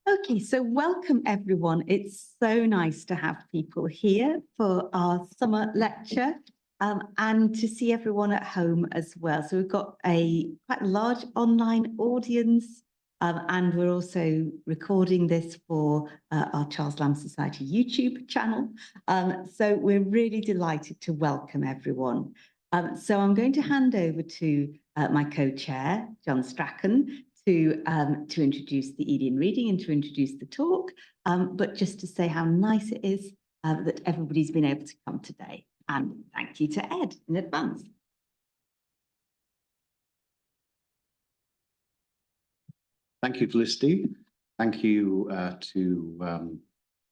Okay, so welcome everyone. It's so nice to have people here for our summer lecture and to see everyone at home as well. So we've got a quite large online audience and we're also recording this for our Charles Lamb Society YouTube channel. So we're really delighted to welcome everyone. So I'm going to hand over to my co-chair, John Strachan, to introduce the Elian reading and to introduce the talk, but just to say how nice it is that everybody's been able to come today. And thank you to Ed in advance. Thank you, Felicity. Thank you to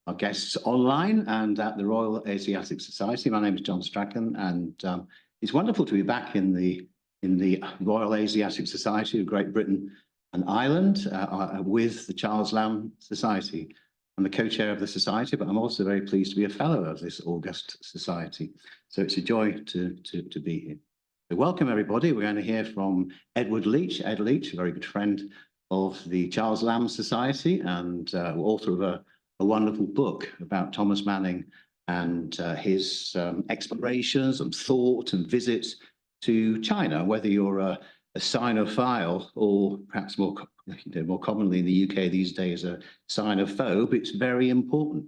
our guests online and at the Royal Asiatic Society. My name is John Strachan, and it's wonderful to be back in the Royal Asiatic Society of Great Britain and Ireland with the Charles Lamb Society. I'm the co-chair of the society, but I'm also very pleased to be a fellow of this august society. So it's a joy to be here. So welcome everybody. We're going to hear from Edward Leech. Ed Leech, a very good friend of the Charles Lamb Society and author of a wonderful book about Thomas Manning and his explorations and thought and visits to China, whether you're a Sinophile or perhaps more commonly in the UK these days a Sinophobe. It's very important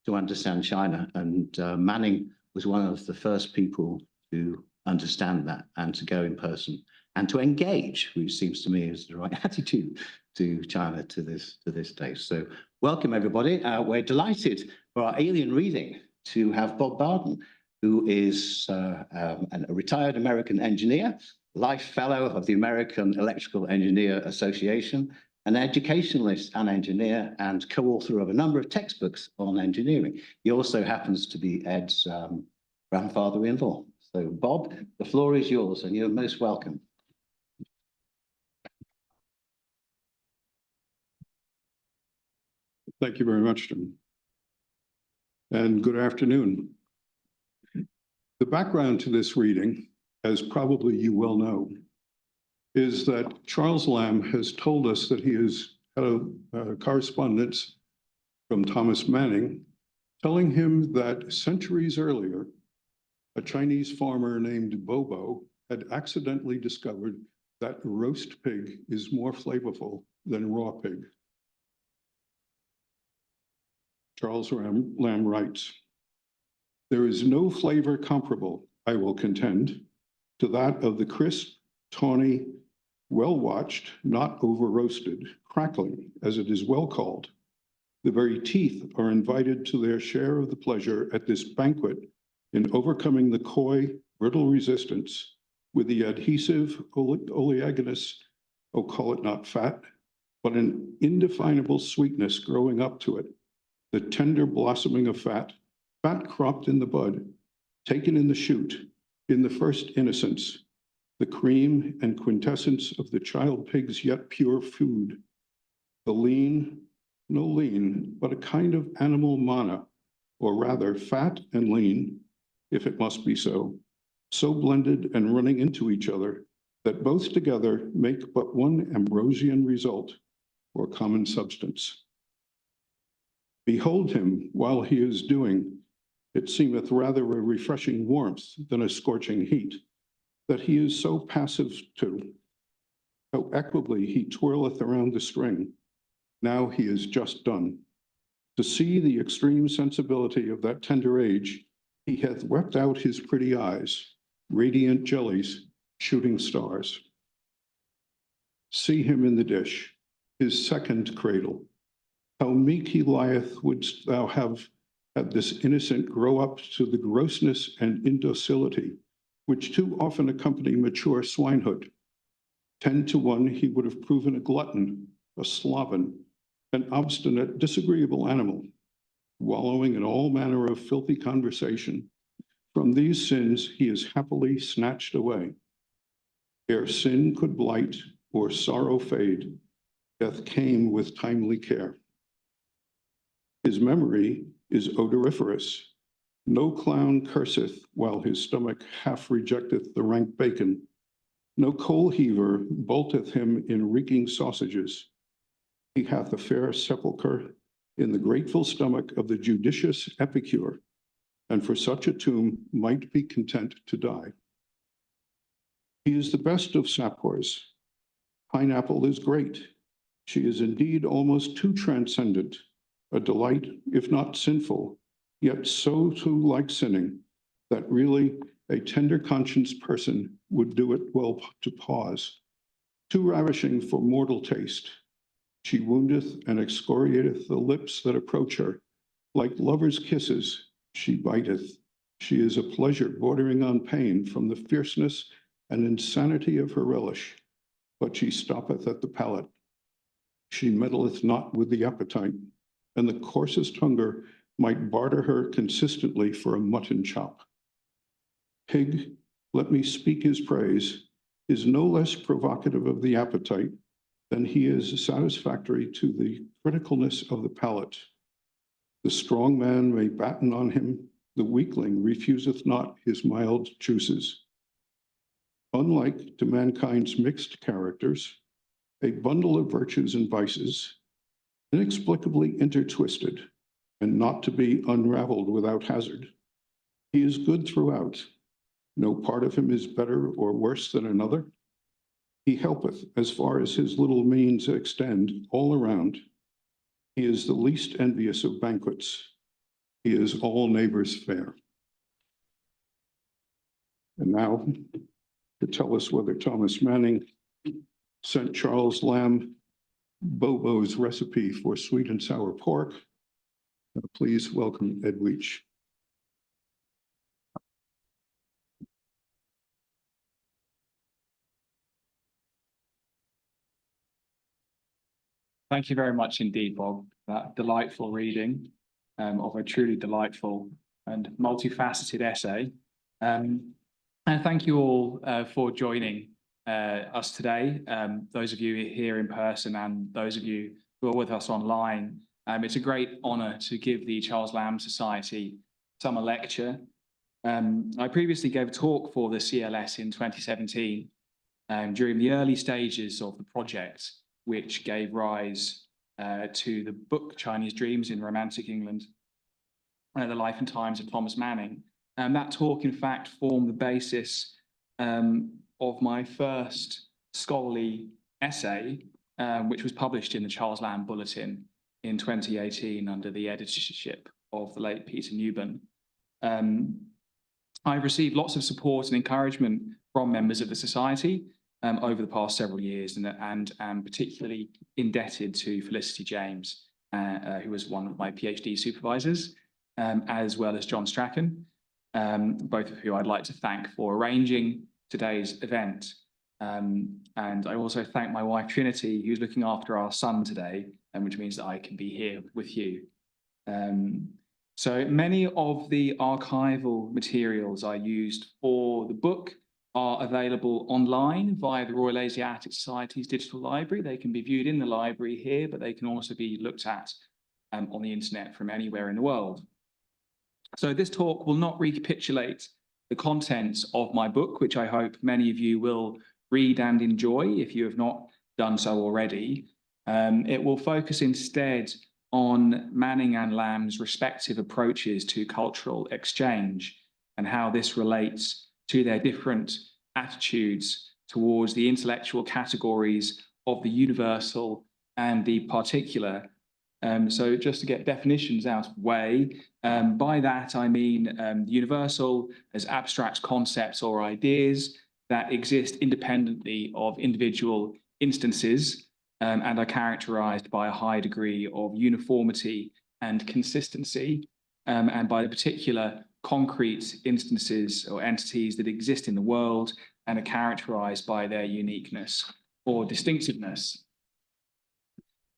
to understand China, and Manning was one of the first people to understand that and to go in person and to engage, which seems to me is the right attitude to China to this day. So welcome everybody. We're delighted for our Elian reading to have Bob Barden, who is a retired American engineer, Life Fellow of the American Electrical Engineer Association, an educationalist and engineer, and co-author of a number of textbooks on engineering. He also happens to be Ed's grandfather-in-law. So Bob, the floor is yours and you're most welcome. Thank you very much, Jim. And good afternoon. The background to this reading, as probably you well know, is that Charles Lamb has told us that he has had a correspondence from Thomas Manning telling him that centuries earlier, a Chinese farmer named Bobo had accidentally discovered that roast pig is more flavorful than raw pig. Charles Lamb writes, "There is no flavor comparable, I will contend, to that of the crisp, tawny, well-watched, not over-roasted, crackling, as it is well called. The very teeth are invited to their share of the pleasure at this banquet in overcoming the coy, brittle resistance with the adhesive oleaginous, oh, call it not fat, but an indefinable sweetness growing up to it, the tender blossoming of fat, fat cropped in the bud, taken in the shoot, in the first innocence, the cream and quintessence of the child pig's yet pure food, the lean, no lean, but a kind of animal mana, or rather fat and lean, if it must be so blended and running into each other that both together make but one Ambrosian result, or common substance. Behold him while he is doing, it seemeth rather a refreshing warmth than a scorching heat, that he is so passive to, how equably he twirleth around the string. Now he is just done. To see the extreme sensibility of that tender age, he hath wept out his pretty eyes, radiant jellies, shooting stars. See him in the dish, his second cradle. How meek he lieth, wouldst thou have had this innocent grow up to the grossness and indocility which too often accompany mature swinehood. 10 to 1, he would have proven a glutton, a sloven, an obstinate, disagreeable animal, wallowing in all manner of filthy conversation. From these sins he is happily snatched away. Ere sin could blight or sorrow fade, death came with timely care. His memory is odoriferous. No clown curseth while his stomach half rejecteth the rank bacon. No coal heaver bolteth him in reeking sausages. He hath a fair sepulchre in the grateful stomach of the judicious epicure, and for such a tomb might be content to die. He is the best of sappors. Pineapple is great. She is indeed almost too transcendent, a delight, if not sinful, yet so too like sinning, that really a tender conscience person would do it well to pause. Too ravishing for mortal taste. She woundeth and excoriateth the lips that approach her. Like lovers' kisses, she biteth. She is a pleasure bordering on pain from the fierceness and insanity of her relish, but she stoppeth at the palate. She meddleth not with the appetite, and the coarsest hunger might barter her consistently for a mutton chop. Pig, let me speak his praise, is no less provocative of the appetite than he is satisfactory to the criticalness of the palate. The strong man may batten on him, the weakling refuseth not his mild juices. Unlike to mankind's mixed characters, a bundle of virtues and vices, inexplicably intertwisted, and not to be unraveled without hazard. He is good throughout. No part of him is better or worse than another. He helpeth, as far as his little means extend, all around. He is the least envious of banquets. He is all neighbors fair. And now, to tell us whether Thomas Manning sent Charles Lamb Bobo's recipe for sweet and sour pork, please welcome Ed Weech. Thank you very much indeed, Bob, for that delightful reading of a truly delightful and multifaceted essay. And thank you all for joining us today, those of you here in person and those of you who are with us online. It's a great honour to give the Charles Lamb Society summer lecture. I previously gave a talk for the CLS in 2017 during the early stages of the project, which gave rise to the book Chinese Dreams in Romantic England, The Life and Times of Thomas Manning. And that talk, in fact, formed the basis of my first scholarly essay, which was published in the Charles Lamb Bulletin in 2018 under the editorship of the late Peter Newburn. I've received lots of support and encouragement from members of the Society over the past several years, and particularly indebted to Felicity James, who was one of my PhD supervisors, as well as John Strachan, both of who I'd like to thank for arranging today's event. And I also thank my wife Trinity, who's looking after our son today, which means that I can be here with you. So many of the archival materials I used for the book are available online via the Royal Asiatic Society's digital library. They can be viewed in the library here, but they can also be looked at on the internet from anywhere in the world. So this talk will not recapitulate the contents of my book, which I hope many of you will read and enjoy if you have not done so already. It will focus instead on Manning and Lamb's respective approaches to cultural exchange and how this relates to their different attitudes towards the intellectual categories of the universal and the particular. So just to get definitions out of the way, by that I mean universal as abstract concepts or ideas that exist independently of individual instances and are characterized by a high degree of uniformity and consistency, and by the particular concrete instances or entities that exist in the world and are characterized by their uniqueness or distinctiveness.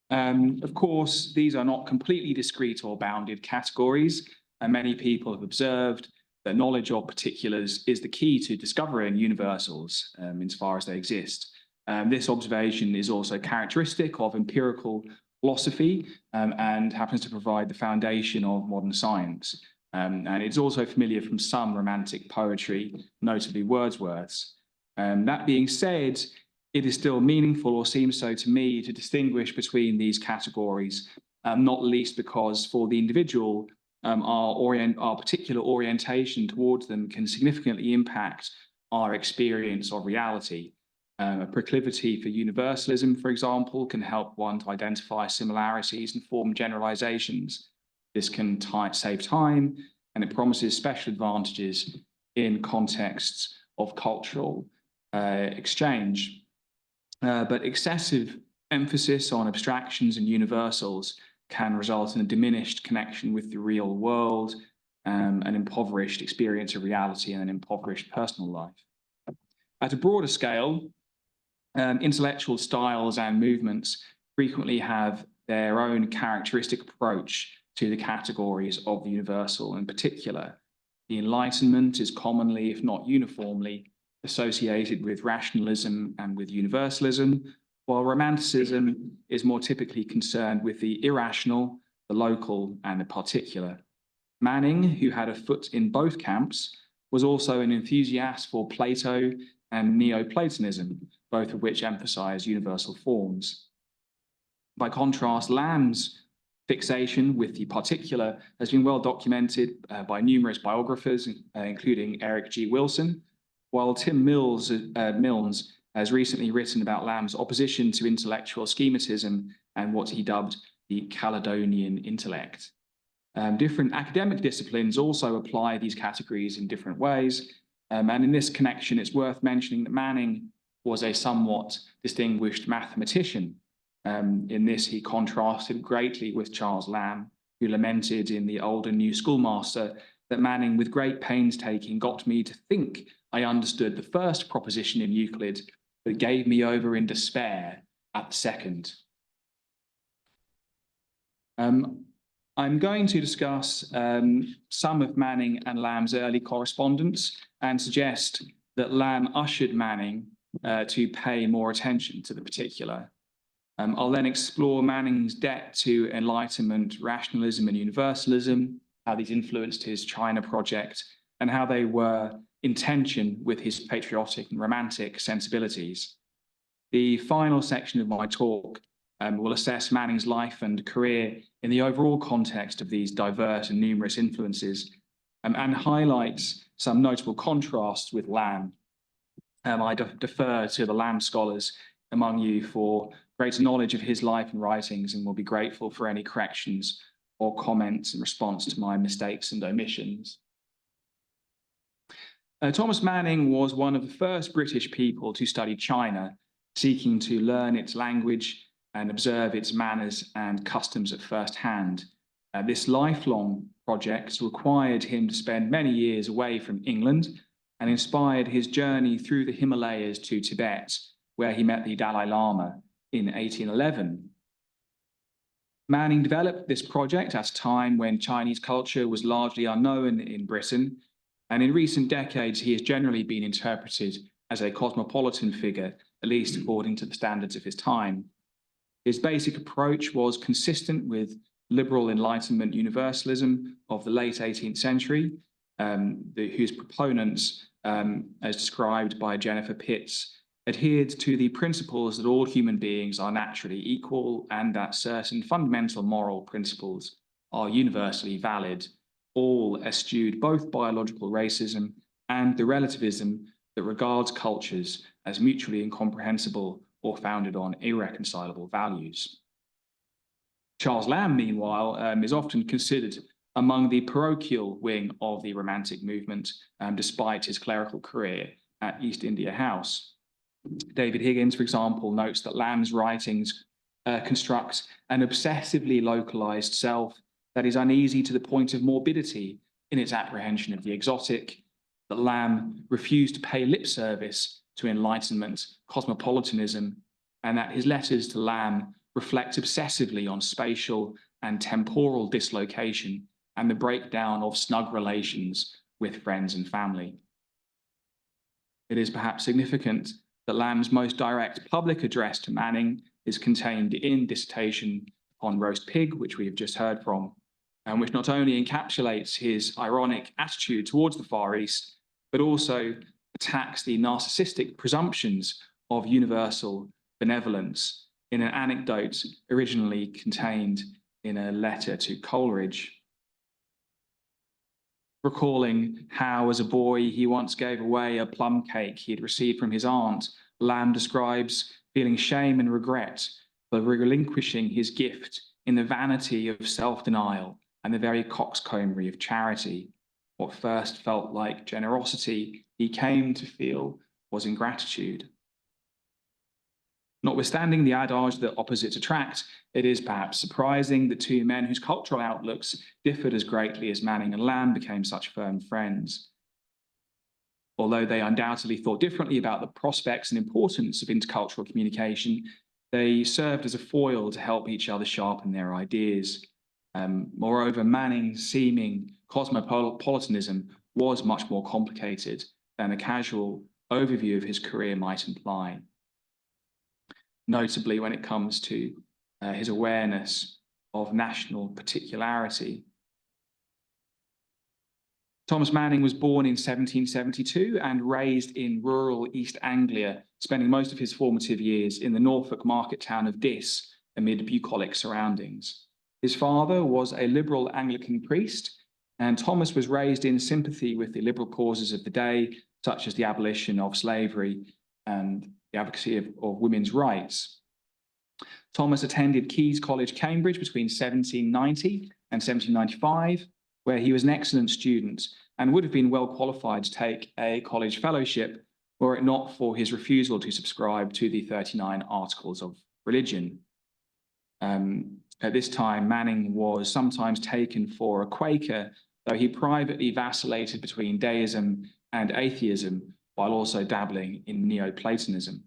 Of course, these are not completely discrete or bounded categories, and many people have observed that knowledge of particulars is the key to discovering universals insofar as they exist. This observation is also characteristic of empirical philosophy and happens to provide the foundation of modern science. And it's also familiar from some Romantic poetry, notably Wordsworth's. That being said, it is still meaningful, or seems so to me, to distinguish between these categories, not least because for the individual, our particular orientation towards them can significantly impact our experience of reality. A proclivity for universalism, for example, can help one to identify similarities and form generalizations. This can save time, and it promises special advantages in contexts of cultural exchange. But excessive emphasis on abstractions and universals can result in a diminished connection with the real world, an impoverished experience of reality, and an impoverished personal life. At a broader scale, intellectual styles and movements frequently have their own characteristic approach to the categories of the universal. In particular, the Enlightenment is commonly, if not uniformly, associated with rationalism and with universalism, while Romanticism is more typically concerned with the irrational, the local, and the particular. Manning, who had a foot in both camps, was also an enthusiast for Plato and Neoplatonism, both of which emphasize universal forms. By contrast, Lamb's fixation with the particular has been well documented by numerous biographers, including Eric G. Wilson, while Tim Mills has recently written about Lamb's opposition to intellectual schematism and what he dubbed the Caledonian intellect. Different academic disciplines also apply these categories in different ways, and in this connection, it's worth mentioning that Manning was a somewhat distinguished mathematician. In this, he contrasted greatly with Charles Lamb, who lamented in The Old and New Schoolmaster that Manning, with great painstaking, got me to think I understood the first proposition in Euclid, but gave me over in despair at the second. I'm going to discuss some of Manning and Lamb's early correspondence and suggest that Lamb ushered Manning to pay more attention to the particular. I'll then explore Manning's debt to Enlightenment, rationalism, and universalism, how these influenced his China project, and how they were in tension with his patriotic and romantic sensibilities. The final section of my talk will assess Manning's life and career in the overall context of these diverse and numerous influences, and highlights some notable contrasts with Lamb. I defer to the Lamb scholars among you for greater knowledge of his life and writings, and will be grateful for any corrections or comments in response to my mistakes and omissions. Thomas Manning was one of the first British people to study China, seeking to learn its language and observe its manners and customs at first hand. This lifelong project required him to spend many years away from England and inspired his journey through the Himalayas to Tibet, where he met the Dalai Lama in 1811. Manning developed this project at a time when Chinese culture was largely unknown in Britain, and in recent decades he has generally been interpreted as a cosmopolitan figure, at least according to the standards of his time. His basic approach was consistent with liberal Enlightenment universalism of the late 18th century, whose proponents, as described by Jennifer Pitts, adhered to the principles that all human beings are naturally equal and that certain fundamental moral principles are universally valid, all eschewed both biological racism and the relativism that regards cultures as mutually incomprehensible or founded on irreconcilable values. Charles Lamb, meanwhile, is often considered among the parochial wing of the Romantic movement, despite his clerical career at East India House. David Higgins, for example, notes that Lamb's writings construct an obsessively localized self that is uneasy to the point of morbidity in its apprehension of the exotic, that Lamb refused to pay lip service to Enlightenment cosmopolitanism, and that his letters to Lamb reflect obsessively on spatial and temporal dislocation and the breakdown of snug relations with friends and family. It is perhaps significant that Lamb's most direct public address to Manning is contained in Dissertation on Roast Pig, which we have just heard from, and which not only encapsulates his ironic attitude towards the Far East, but also attacks the narcissistic presumptions of universal benevolence in an anecdote originally contained in a letter to Coleridge. Recalling how, as a boy, he once gave away a plum cake he had received from his aunt, Lamb describes feeling shame and regret for relinquishing his gift in the vanity of self-denial and the very coxcombry of charity. What first felt like generosity, he came to feel was ingratitude. Notwithstanding the adage that opposites attract, it is perhaps surprising that two men whose cultural outlooks differed as greatly as Manning and Lamb became such firm friends. Although they undoubtedly thought differently about the prospects and importance of intercultural communication, they served as a foil to help each other sharpen their ideas. Moreover, Manning's seeming cosmopolitanism was much more complicated than a casual overview of his career might imply, notably when it comes to his awareness of national particularity. Thomas Manning was born in 1772 and raised in rural East Anglia, spending most of his formative years in the Norfolk market town of Diss amid bucolic surroundings. His father was a liberal Anglican priest, and Thomas was raised in sympathy with the liberal causes of the day, such as the abolition of slavery and the advocacy of women's rights. Thomas attended Caius College, Cambridge between 1790 and 1795, where he was an excellent student and would have been well qualified to take a college fellowship were it not for his refusal to subscribe to the 39 Articles of Religion. At this time, Manning was sometimes taken for a Quaker, though he privately vacillated between deism and atheism, while also dabbling in Neoplatonism.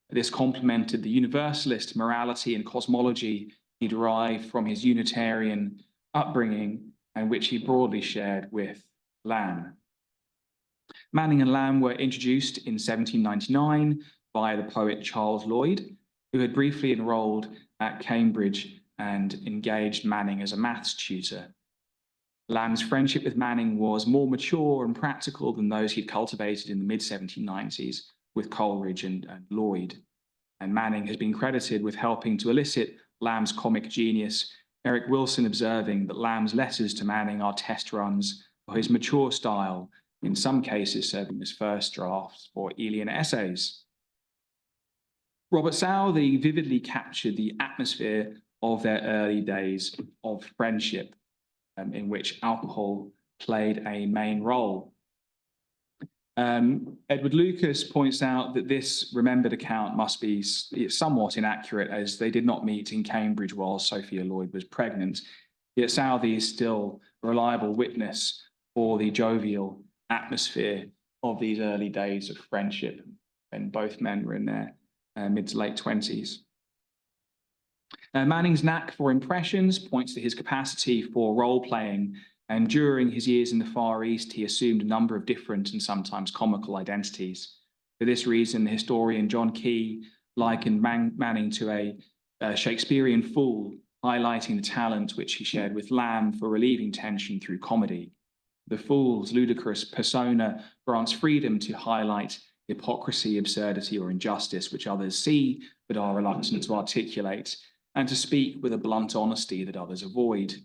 This complemented the universalist morality and cosmology he derived from his Unitarian upbringing, and which he broadly shared with Lamb. Manning and Lamb were introduced in 1799 by the poet Charles Lloyd, who had briefly enrolled at Cambridge and engaged Manning as a maths tutor. Lamb's friendship with Manning was more mature and practical than those he'd cultivated in the mid-1790s with Coleridge and Lloyd. And Manning has been credited with helping to elicit Lamb's comic genius, Eric Wilson observing that Lamb's letters to Manning are test runs for his mature style, in some cases serving as first drafts for Elian essays. Robert Southey vividly captured the atmosphere of their early days of friendship, in which alcohol played a main role. Edward Lucas points out that this remembered account must be somewhat inaccurate, as they did not meet in Cambridge while Sophia Lloyd was pregnant. Yet Southey is still a reliable witness for the jovial atmosphere of these early days of friendship, when both men were in their mid to late 20s. Manning's knack for impressions points to his capacity for role-playing, and during his years in the Far East, he assumed a number of different and sometimes comical identities. For this reason, the historian John Key likened Manning to a Shakespearean fool, highlighting the talent which he shared with Lamb for relieving tension through comedy. The fool's ludicrous persona grants freedom to highlight hypocrisy, absurdity, or injustice which others see but are reluctant to articulate, and to speak with a blunt honesty that others avoid.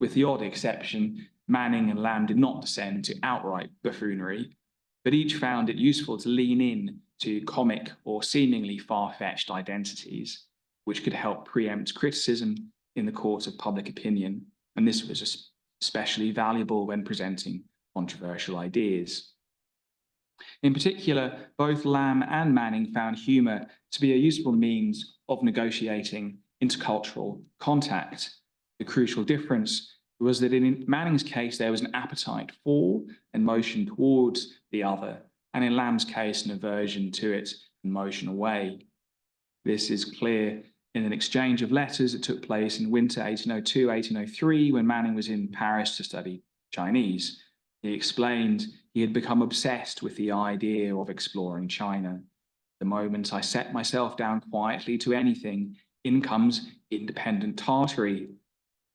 With the odd exception, Manning and Lamb did not descend to outright buffoonery, but each found it useful to lean in to comic or seemingly far-fetched identities, which could help preempt criticism in the court of public opinion, and this was especially valuable when presenting controversial ideas. In particular, both Lamb and Manning found humour to be a useful means of negotiating intercultural contact. The crucial difference was that in Manning's case, there was an appetite for and motion towards the other, and in Lamb's case, an aversion to it and motion away. This is clear in an exchange of letters that took place in winter 1802-1803, when Manning was in Paris to study Chinese. He explained he had become obsessed with the idea of exploring China. The moment I set myself down quietly to anything, in comes independent Tartary.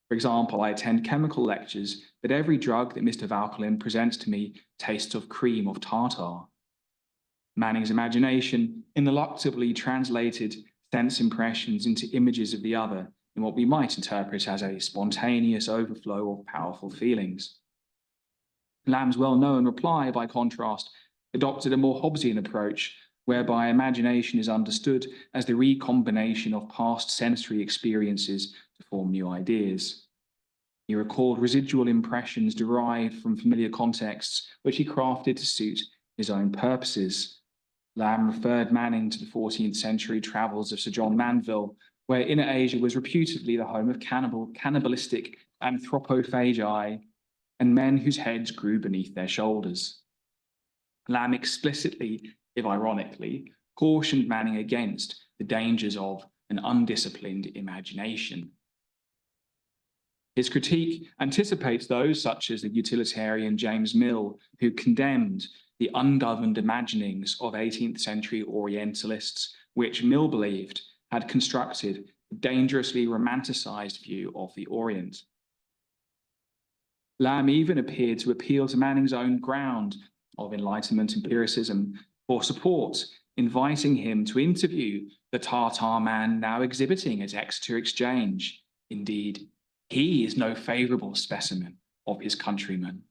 For example, I attend chemical lectures, but every drug that Mr. Valkelin presents to me tastes of cream of tartar. Manning's imagination ineluctably translated sense impressions into images of the other in what we might interpret as a spontaneous overflow of powerful feelings. Lamb's well-known reply, by contrast, adopted a more Hobbesian approach, whereby imagination is understood as the recombination of past sensory experiences to form new ideas. He recalled residual impressions derived from familiar contexts, which he crafted to suit his own purposes. Lamb referred Manning to the 14th century travels of Sir John Manville, where Inner Asia was reputedly the home of cannibalistic anthropophagi and men whose heads grew beneath their shoulders. Lamb explicitly, if ironically, cautioned Manning against the dangers of an undisciplined imagination. His critique anticipates those such as the utilitarian James Mill, who condemned the ungoverned imaginings of 18th century Orientalists, which Mill believed had constructed a dangerously romanticized view of the Orient. Lamb even appeared to appeal to Manning's own ground of Enlightenment empiricism for support, inviting him to interview the Tartar man now exhibiting at Exeter Exchange. Indeed, he is no favourable specimen of his countrymen.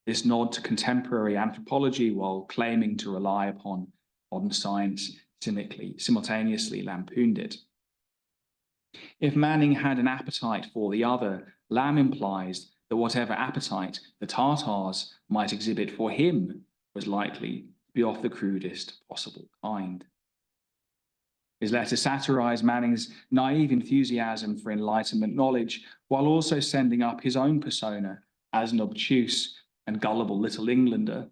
This nod to contemporary anthropology, while claiming to rely upon modern science, simultaneously lampooned it. If Manning had an appetite for the other, Lamb implies that whatever appetite the Tartars might exhibit for him was likely to be of the crudest possible kind. His letter satirized Manning's naive enthusiasm for Enlightenment knowledge, while also sending up his own persona as an obtuse and gullible little Englander,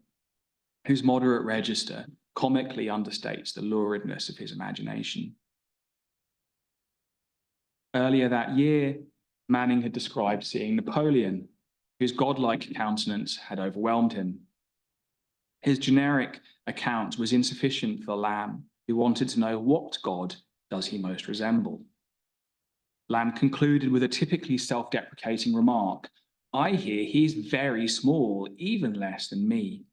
whose moderate register comically understates the luridness of his imagination. Earlier that year, Manning had described seeing Napoleon, whose godlike countenance had overwhelmed him. His generic account was insufficient for Lamb, who wanted to know what god does he most resemble. Lamb concluded with a typically self-deprecating remark, "I hear he's very small, even less than me."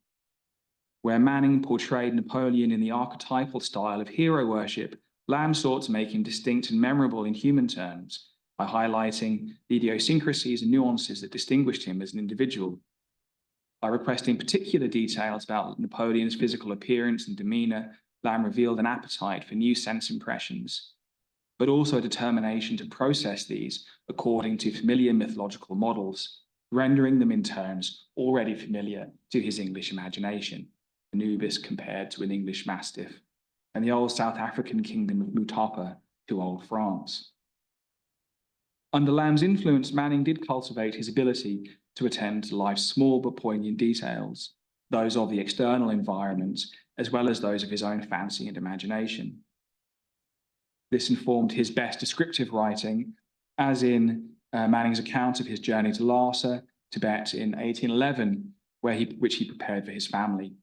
Where Manning portrayed Napoleon in the archetypal style of hero worship, Lamb sought to make him distinct and memorable in human terms by highlighting the idiosyncrasies and nuances that distinguished him as an individual. By requesting particular details about Napoleon's physical appearance and demeanor, Lamb revealed an appetite for new sense impressions, but also a determination to process these according to familiar mythological models, rendering them in terms already familiar to his English imagination. Anubis compared to an English Mastiff, and the old South African kingdom of Mutapa to old France. Under Lamb's influence, Manning did cultivate his ability to attend to life's small but poignant details, those of the external environment, as well as those of his own fancy and imagination. This informed his best descriptive writing, as in Manning's account of his journey to Lhasa, Tibet in 1811, which he prepared for his family.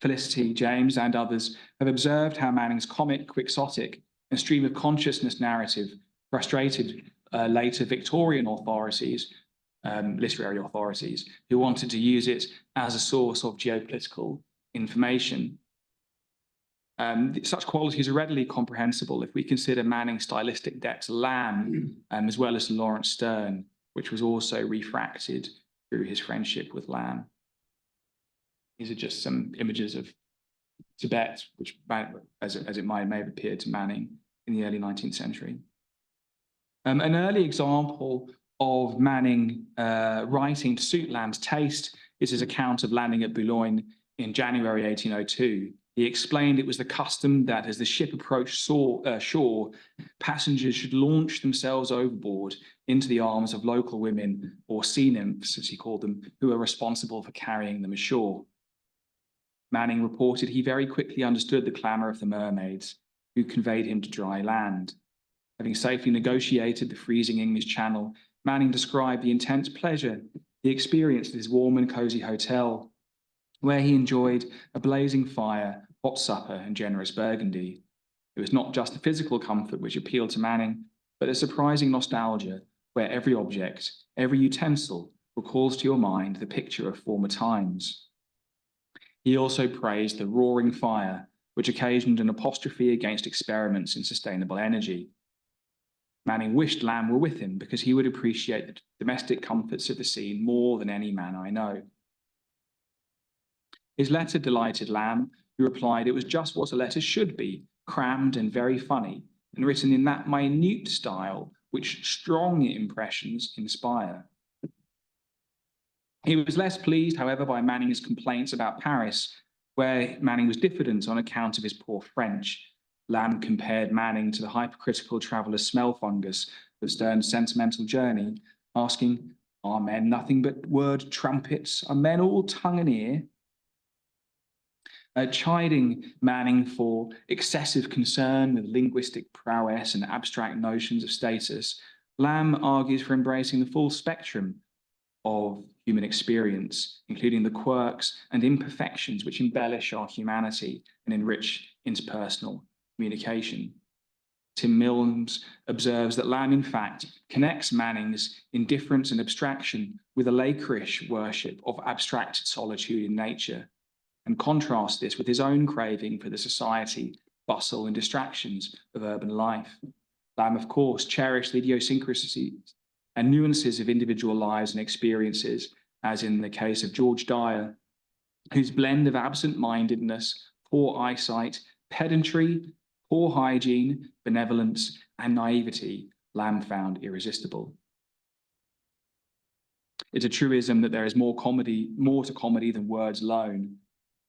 Felicity, James, and others have observed how Manning's comic, quixotic, and stream of consciousness narrative frustrated later Victorian authorities, literary authorities, who wanted to use it as a source of geopolitical information. Such qualities are readily comprehensible if we consider Manning's stylistic debt to Lamb, as well as to Lawrence Sterne, which was also refracted through his friendship with Lamb. These are just some images of Tibet, which, as it may have appeared to Manning in the early 19th century. An early example of Manning writing to suit Lamb's taste is his account of landing at Boulogne in January 1802. He explained it was the custom that as the ship approached shore, passengers should launch themselves overboard into the arms of local women, or sea nymphs, as he called them, who were responsible for carrying them ashore. Manning reported he very quickly understood the clamour of the mermaids, who conveyed him to dry land. Having safely negotiated the freezing English Channel, Manning described the intense pleasure he experienced at his warm and cosy hotel, where he enjoyed a blazing fire, hot supper, and generous burgundy. It was not just the physical comfort which appealed to Manning, but a surprising nostalgia where every object, every utensil recalls to your mind the picture of former times. He also praised the roaring fire, which occasioned an apostrophe against experiments in sustainable energy. Manning wished Lamb were with him because he would appreciate the domestic comforts of the scene more than any man I know. His letter delighted Lamb, who replied it was just what a letter should be, crammed and very funny, and written in that minute style which strong impressions inspire. He was less pleased, however, by Manning's complaints about Paris, where Manning was diffident on account of his poor French. Lamb compared Manning to the hypercritical traveller Smelfungus of Sterne's Sentimental Journey, asking, "Are men nothing but word trumpets? Are men all tongue and ear?" Chiding Manning for excessive concern with linguistic prowess and abstract notions of status, Lamb argues for embracing the full spectrum of human experience, including the quirks and imperfections which embellish our humanity and enrich interpersonal communication. Tim Milnes observes that Lamb, in fact, connects Manning's indifference and abstraction with a Lakerish worship of abstracted solitude in nature, and contrasts this with his own craving for the society, bustle, and distractions of urban life. Lamb, of course, cherished the idiosyncrasies and nuances of individual lives and experiences, as in the case of George Dyer, whose blend of absent-mindedness, poor eyesight, pedantry, poor hygiene, benevolence, and naivety Lamb found irresistible. It's a truism that there is more to comedy than words alone,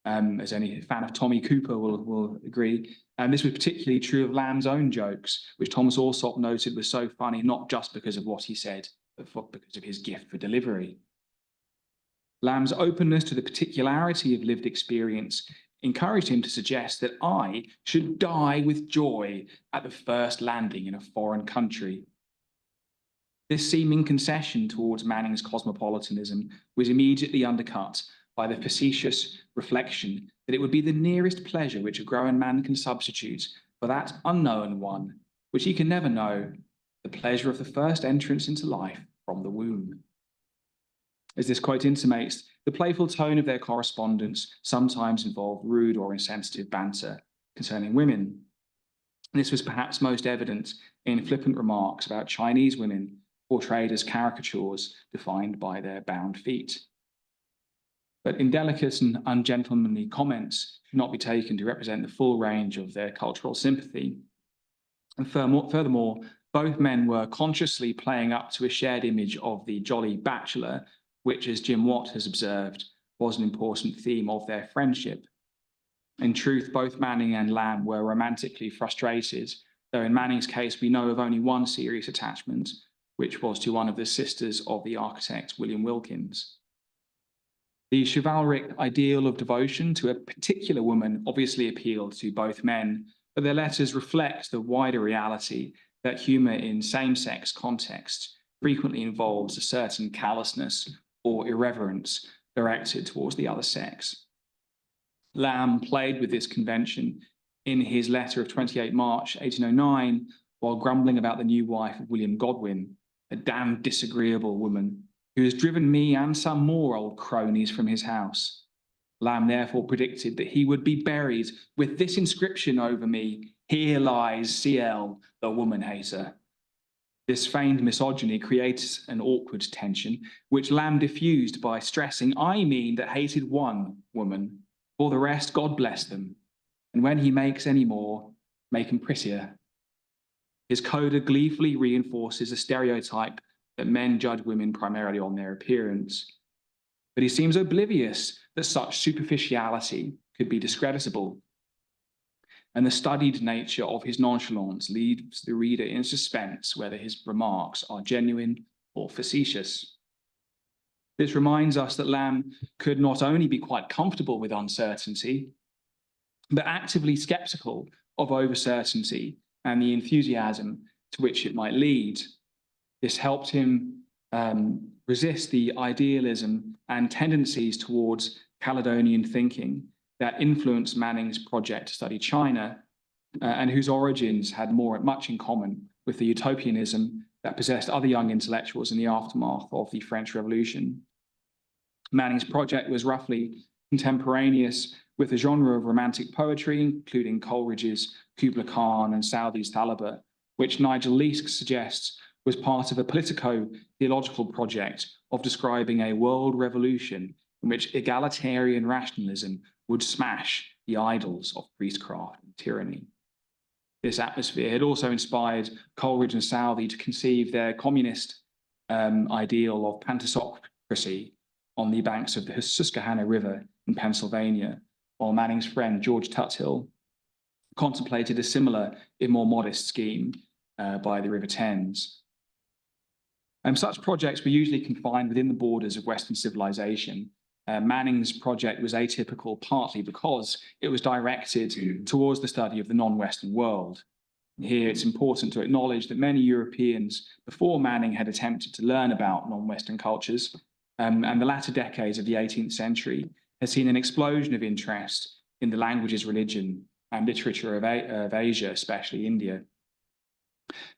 as any fan of Tommy Cooper will agree. And this was particularly true of Lamb's own jokes, which Thomas Alsop noted was so funny, not just because of what he said, but because of his gift for delivery. Lamb's openness to the particularity of lived experience encouraged him to suggest that I should die with joy at the first landing in a foreign country. This seeming concession towards Manning's cosmopolitanism was immediately undercut by the facetious reflection that it would be the nearest pleasure which a grown man can substitute for that unknown one, which he can never know, the pleasure of the first entrance into life from the womb. As this quote intimates, the playful tone of their correspondence sometimes involved rude or insensitive banter concerning women. This was perhaps most evident in flippant remarks about Chinese women portrayed as caricatures defined by their bound feet. But indelicate and ungentlemanly comments should not be taken to represent the full range of their cultural sympathy. And furthermore, both men were consciously playing up to a shared image of the jolly bachelor, which, as Jim Watt has observed, was an important theme of their friendship. In truth, both Manning and Lamb were romantically frustrated, though in Manning's case, we know of only one serious attachment, which was to one of the sisters of the architect William Wilkins. The chivalric ideal of devotion to a particular woman obviously appealed to both men, but their letters reflect the wider reality that humour in same-sex contexts frequently involves a certain callousness or irreverence directed towards the other sex. Lamb played with this convention in his letter of 28 March 1809 while grumbling about the new wife of William Godwin, a damned disagreeable woman who has driven me and some more old cronies from his house. Lamb therefore predicted that he would be buried with this inscription over me: "Here lies CL, the woman hater." This feigned misogyny creates an awkward tension, which Lamb diffused by stressing, "I mean that hated one woman. For the rest, God bless them. And when he makes any more, make them prettier." His coda gleefully reinforces a stereotype that men judge women primarily on their appearance. But he seems oblivious that such superficiality could be discreditable. And the studied nature of his nonchalance leaves the reader in suspense whether his remarks are genuine or facetious. This reminds us that Lamb could not only be quite comfortable with uncertainty, but actively skeptical of overcertainty and the enthusiasm to which it might lead. This helped him resist the idealism and tendencies towards Caledonian thinking that influenced Manning's project to study China and whose origins had much in common with the utopianism that possessed other young intellectuals in the aftermath of the French Revolution. Manning's project was roughly contemporaneous with the genre of romantic poetry, including Coleridge's Kubla Khan and Southey's Thalaba, which Nigel Leask suggests was part of a politico-theological project of describing a world revolution in which egalitarian rationalism would smash the idols of priestcraft and tyranny. This atmosphere had also inspired Coleridge and Southey to conceive their communist ideal of pantisocracy on the banks of the Susquehanna River in Pennsylvania, while Manning's friend George Tuthill contemplated a similar, if more modest scheme by the River Thames. Such projects were usually confined within the borders of Western civilization. Manning's project was atypical partly because it was directed towards the study of the non-Western world. Here, it's important to acknowledge that many Europeans before Manning had attempted to learn about non-Western cultures, and the latter decades of the 18th century has seen an explosion of interest in the languages, religion, and literature of Asia, especially India.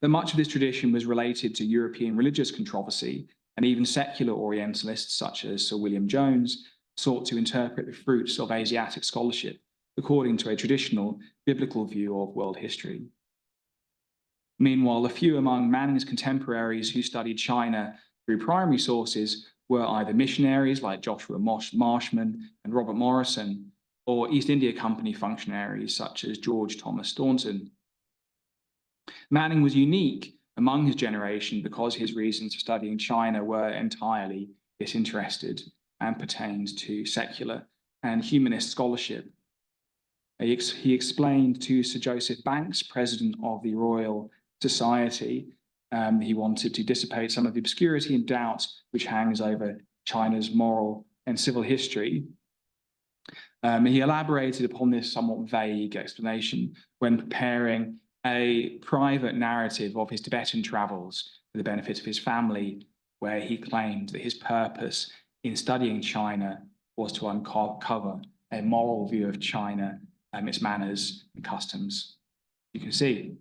That much of this tradition was related to European religious controversy, and even secular Orientalists such as Sir William Jones sought to interpret the fruits of Asiatic scholarship according to a traditional biblical view of world history. Meanwhile, the few among Manning's contemporaries who studied China through primary sources were either missionaries like Joshua Marshman and Robert Morrison, or East India Company functionaries such as George Thomas Staunton. Manning was unique among his generation because his reasons for studying China were entirely disinterested and pertained to secular and humanist scholarship. He explained to Sir Joseph Banks, president of the Royal Society, he wanted to dissipate some of the obscurity and doubt which hangs over China's moral and civil history. He elaborated upon this somewhat vague explanation when preparing a private narrative of his Tibetan travels for the benefit of his family, where he claimed that his purpose in studying China was to uncover a moral view of China and its manners and customs. You can see.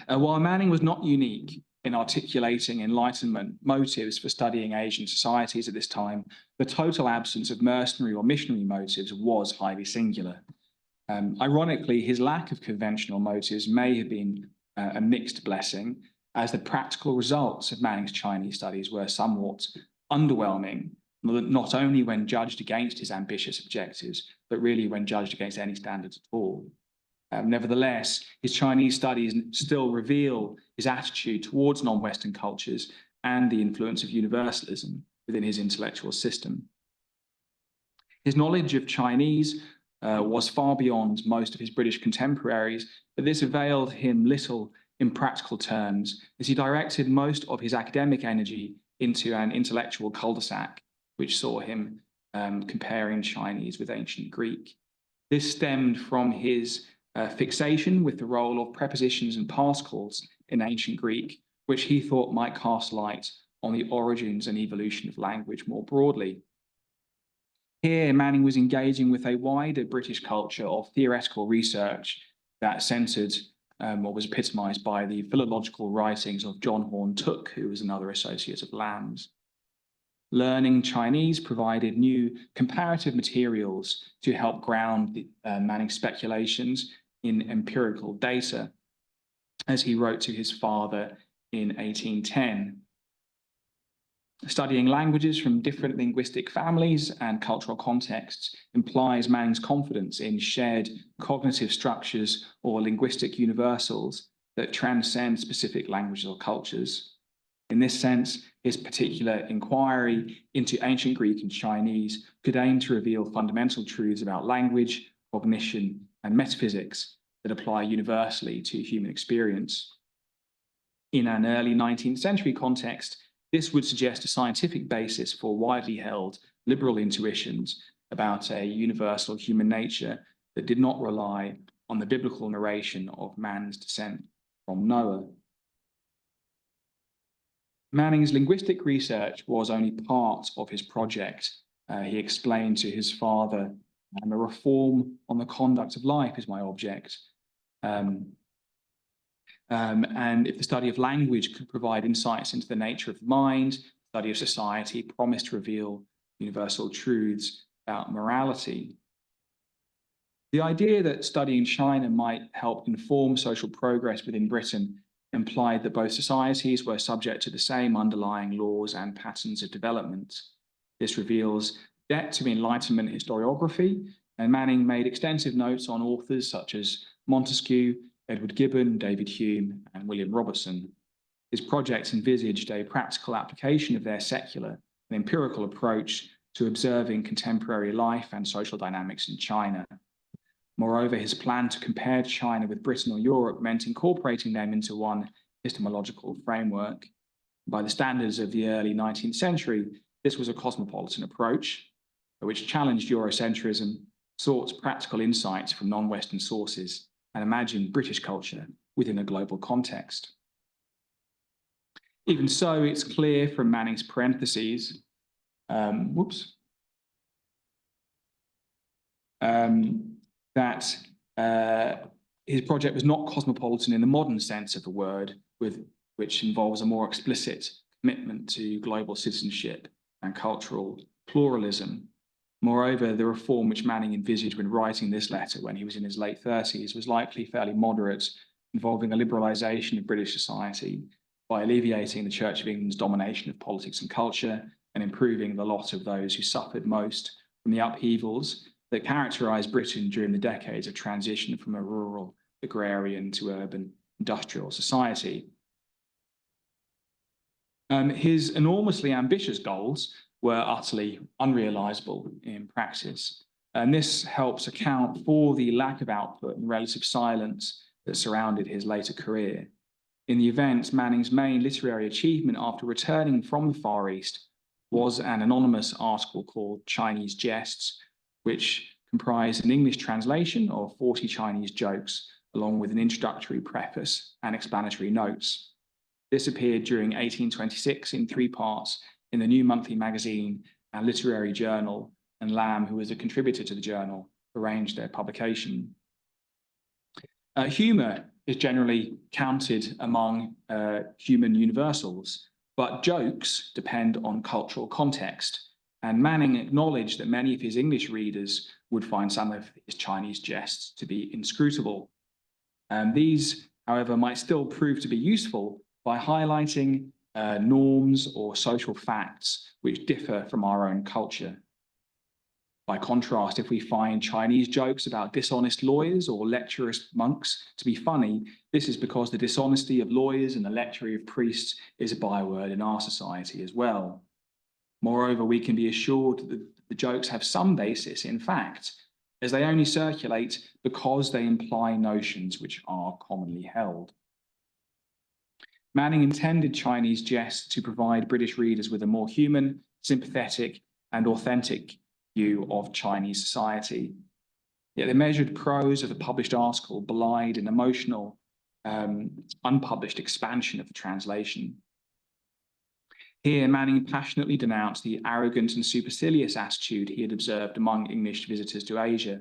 While Manning was not unique in articulating Enlightenment motives for studying Asian societies at this time, the total absence of mercenary or missionary motives was highly singular. Ironically, his lack of conventional motives may have been a mixed blessing, as the practical results of Manning's Chinese studies were somewhat underwhelming, not only when judged against his ambitious objectives, but really when judged against any standards at all. Nevertheless, his Chinese studies still reveal his attitude towards non-Western cultures and the influence of universalism within his intellectual system. His knowledge of Chinese was far beyond most of his British contemporaries, but this availed him little in practical terms, as he directed most of his academic energy into an intellectual cul-de-sac, which saw him comparing Chinese with ancient Greek. This stemmed from his fixation with the role of prepositions and particles in ancient Greek, which he thought might cast light on the origins and evolution of language more broadly. Here, Manning was engaging with a wider British culture of theoretical research that centred or was epitomised by the philological writings of John Horne Tooke, who was another associate of Lamb's. Learning Chinese provided new comparative materials to help ground Manning's speculations in empirical data, as he wrote to his father in 1810. Studying languages from different linguistic families and cultural contexts implies Manning's confidence in shared cognitive structures or linguistic universals that transcend specific languages or cultures. In this sense, his particular inquiry into ancient Greek and Chinese could aim to reveal fundamental truths about language, cognition, and metaphysics that apply universally to human experience. In an early 19th century context, this would suggest a scientific basis for widely held liberal intuitions about a universal human nature that did not rely on the biblical narration of man's descent from Noah. Manning's linguistic research was only part of his project. He explained to his father, a reform on the conduct of life is my object. And if the study of language could provide insights into the nature of the mind, the study of society promised to reveal universal truths about morality. The idea that studying China might help inform social progress within Britain implied that both societies were subject to the same underlying laws and patterns of development. This reveals depth to Enlightenment historiography, and Manning made extensive notes on authors such as Montesquieu, Edward Gibbon, David Hume, and William Robertson. His projects envisaged a practical application of their secular and empirical approach to observing contemporary life and social dynamics in China. Moreover, his plan to compare China with Britain or Europe meant incorporating them into one epistemological framework. By the standards of the early 19th century, this was a cosmopolitan approach, which challenged Eurocentrism, sought practical insights from non-Western sources, and imagined British culture within a global context. Even so, it's clear from Manning's parentheses, that his project was not cosmopolitan in the modern sense of the word, which involves a more explicit commitment to global citizenship and cultural pluralism. Moreover, the reform which Manning envisaged when writing this letter when he was in his late 30s was likely fairly moderate, involving a liberalisation of British society by alleviating the Church of England's domination of politics and culture and improving the lot of those who suffered most from the upheavals that characterised Britain during the decades of transition from a rural, agrarian to urban industrial society. His enormously ambitious goals were utterly unrealisable in practice, and this helps account for the lack of output and relative silence that surrounded his later career. In the event, Manning's main literary achievement after returning from the Far East was an anonymous article called Chinese Jests, which comprised an English translation of 40 Chinese jokes, along with an introductory preface and explanatory notes. This appeared during 1826 in 3 parts in the New Monthly Magazine and Literary Journal, and Lamb, who was a contributor to the journal, arranged their publication. Humour is generally counted among human universals, but jokes depend on cultural context. And Manning acknowledged that many of his English readers would find some of his Chinese jests to be inscrutable. These, however, might still prove to be useful by highlighting norms or social facts which differ from our own culture. By contrast, if we find Chinese jokes about dishonest lawyers or lecherous monks to be funny, this is because the dishonesty of lawyers and the lechery of priests is a byword in our society as well. Moreover, we can be assured that the jokes have some basis in fact, as they only circulate because they imply notions which are commonly held. Manning intended Chinese jests to provide British readers with a more human, sympathetic, and authentic view of Chinese society. Yet the measured prose of the published article belied an emotional, unpublished expansion of the translation. Here, Manning passionately denounced the arrogant and supercilious attitude he had observed among English visitors to Asia,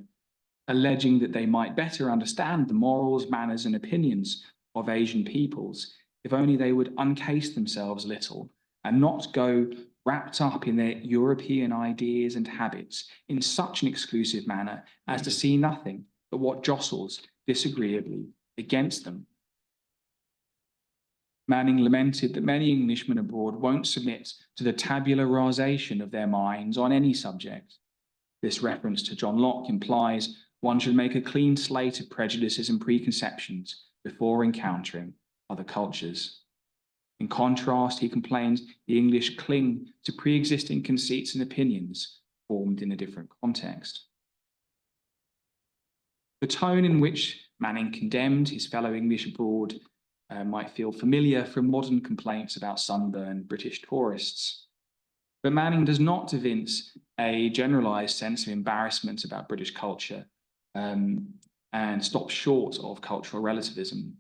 alleging that they might better understand the morals, manners, and opinions of Asian peoples if only they would uncase themselves a little and not go wrapped up in their European ideas and habits in such an exclusive manner as to see nothing but what jostles disagreeably against them. Manning lamented that many Englishmen abroad won't submit to the tabula rasation of their minds on any subject. This reference to John Locke implies one should make a clean slate of prejudices and preconceptions before encountering other cultures. In contrast, he complains the English cling to pre-existing conceits and opinions formed in a different context. The tone in which Manning condemned his fellow English abroad might feel familiar from modern complaints about sunburned British tourists. But Manning does not evince a generalised sense of embarrassment about British culture and stops short of cultural relativism.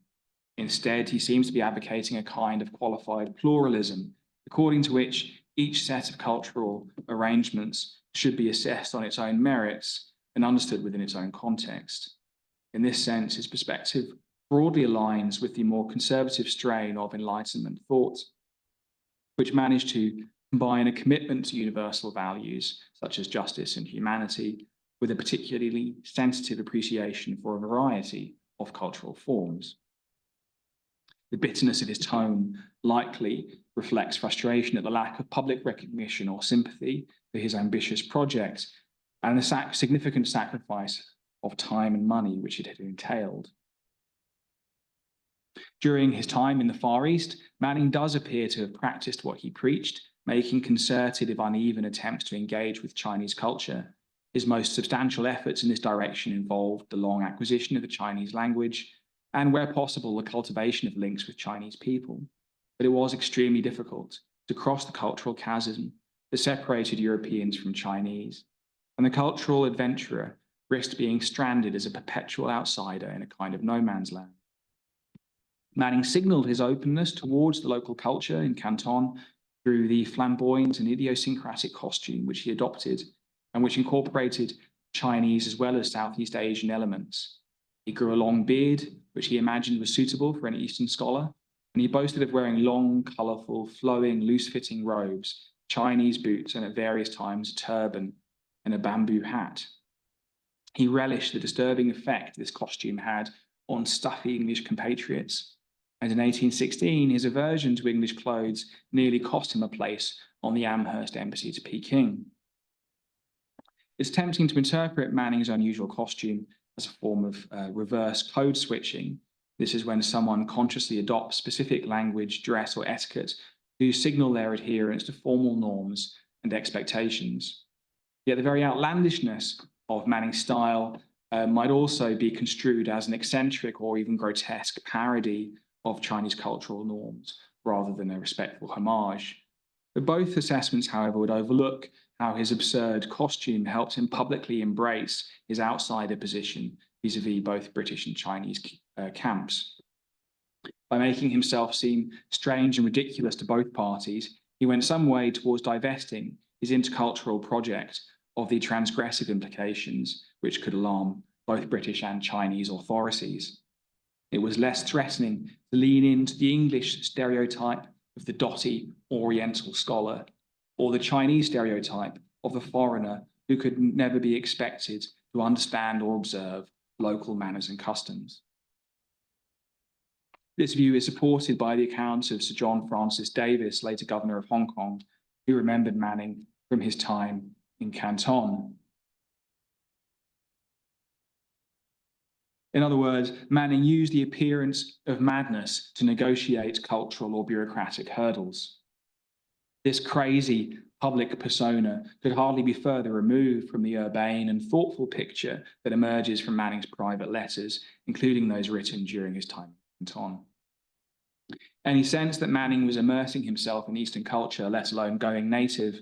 Instead, he seems to be advocating a kind of qualified pluralism, according to which each set of cultural arrangements should be assessed on its own merits and understood within its own context. In this sense, his perspective broadly aligns with the more conservative strain of Enlightenment thought, which managed to combine a commitment to universal values such as justice and humanity with a particularly sensitive appreciation for a variety of cultural forms. The bitterness of his tone likely reflects frustration at the lack of public recognition or sympathy for his ambitious project and the significant sacrifice of time and money which it had entailed. During his time in the Far East, Manning does appear to have practiced what he preached, making concerted, if uneven, attempts to engage with Chinese culture. His most substantial efforts in this direction involved the long acquisition of the Chinese language and, where possible, the cultivation of links with Chinese people. But it was extremely difficult to cross the cultural chasm that separated Europeans from Chinese, and the cultural adventurer risked being stranded as a perpetual outsider in a kind of no man's land. Manning signalled his openness towards the local culture in Canton through the flamboyant and idiosyncratic costume which he adopted and which incorporated Chinese as well as Southeast Asian elements. He grew a long beard, which he imagined was suitable for an Eastern scholar, and he boasted of wearing long, colourful, flowing, loose-fitting robes, Chinese boots, and at various times a turban and a bamboo hat. He relished the disturbing effect this costume had on stuffy English compatriots, and in 1816, his aversion to English clothes nearly cost him a place on the Amherst embassy to Peking. It's tempting to interpret Manning's unusual costume as a form of reverse code switching. This is when someone consciously adopts specific language, dress, or etiquette to signal their adherence to formal norms and expectations. Yet the very outlandishness of Manning's style might also be construed as an eccentric or even grotesque parody of Chinese cultural norms, rather than a respectful homage. But both assessments, however, would overlook how his absurd costume helped him publicly embrace his outsider position vis-à-vis both British and Chinese camps. By making himself seem strange and ridiculous to both parties, he went some way towards divesting his intercultural project of the transgressive implications which could alarm both British and Chinese authorities. It was less threatening to lean into the English stereotype of the dotty Oriental scholar, or the Chinese stereotype of the foreigner who could never be expected to understand or observe local manners and customs. This view is supported by the accounts of Sir John Francis Davis, later governor of Hong Kong, who remembered Manning from his time in Canton. In other words, Manning used the appearance of madness to negotiate cultural or bureaucratic hurdles. This crazy public persona could hardly be further removed from the urbane and thoughtful picture that emerges from Manning's private letters, including those written during his time in Canton. Any sense that Manning was immersing himself in Eastern culture, let alone going native,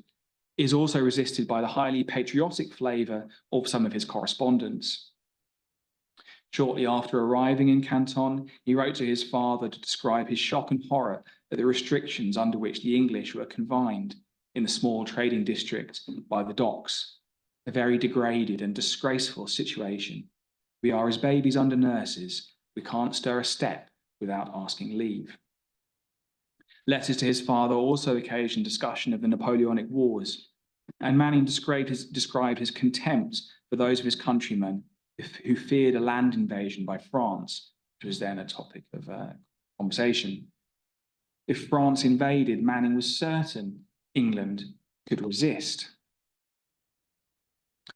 is also resisted by the highly patriotic flavour of some of his correspondence. Shortly after arriving in Canton, he wrote to his father to describe his shock and horror at the restrictions under which the English were confined in the small trading district by the docks. A very degraded and disgraceful situation. We are as babies under nurses. We can't stir a step without asking leave. Letters to his father also occasioned discussion of the Napoleonic Wars, and Manning described his contempt for those of his countrymen who feared a land invasion by France, which was then a topic of conversation. If France invaded, Manning was certain England could resist.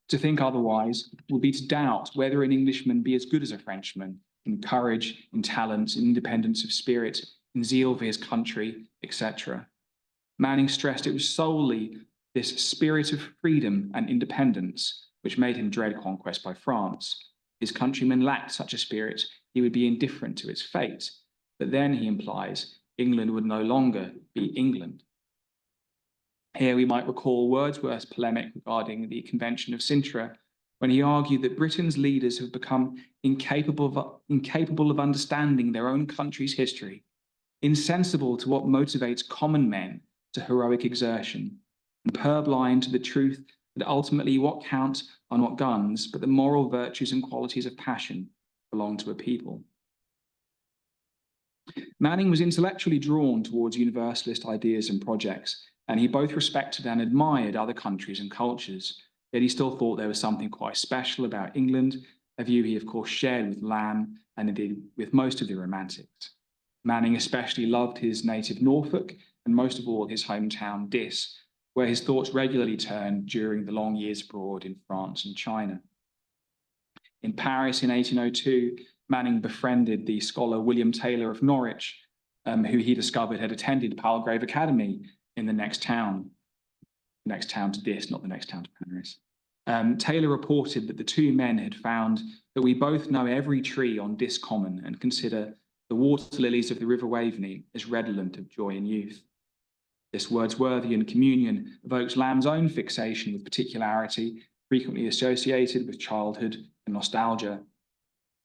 To think otherwise would be to doubt whether an Englishman be as good as a Frenchman in courage, in talent, in independence of spirit, in zeal for his country, etc. Manning stressed it was solely this spirit of freedom and independence which made him dread conquest by France. His countrymen lacked such a spirit, he would be indifferent to its fate. But then, he implies, England would no longer be England. Here we might recall Wordsworth's polemic regarding the Convention of Sintra, when he argued that Britain's leaders have become incapable of understanding their own country's history, insensible to what motivates common men to heroic exertion, and purblind to the truth that ultimately what counts are not guns, but the moral virtues and qualities of passion belong to a people. Manning was intellectually drawn towards universalist ideas and projects, and he both respected and admired other countries and cultures, yet he still thought there was something quite special about England, a view he of course shared with Lamb and indeed with most of the Romantics. Manning especially loved his native Norfolk and most of all his hometown Dis, where his thoughts regularly turned during the long years abroad in France and China. In Paris in 1802, Manning befriended the scholar William Taylor of Norwich, who he discovered had attended Palgrave Academy in the next town to Dis, not the next town to Paris. Taylor reported that the two men had found that we both know every tree on Dis Common and consider the water lilies of the River Waveney as redolent of joy and youth. This Wordsworthian communion evokes Lamb's own fixation with particularity, frequently associated with childhood and nostalgia,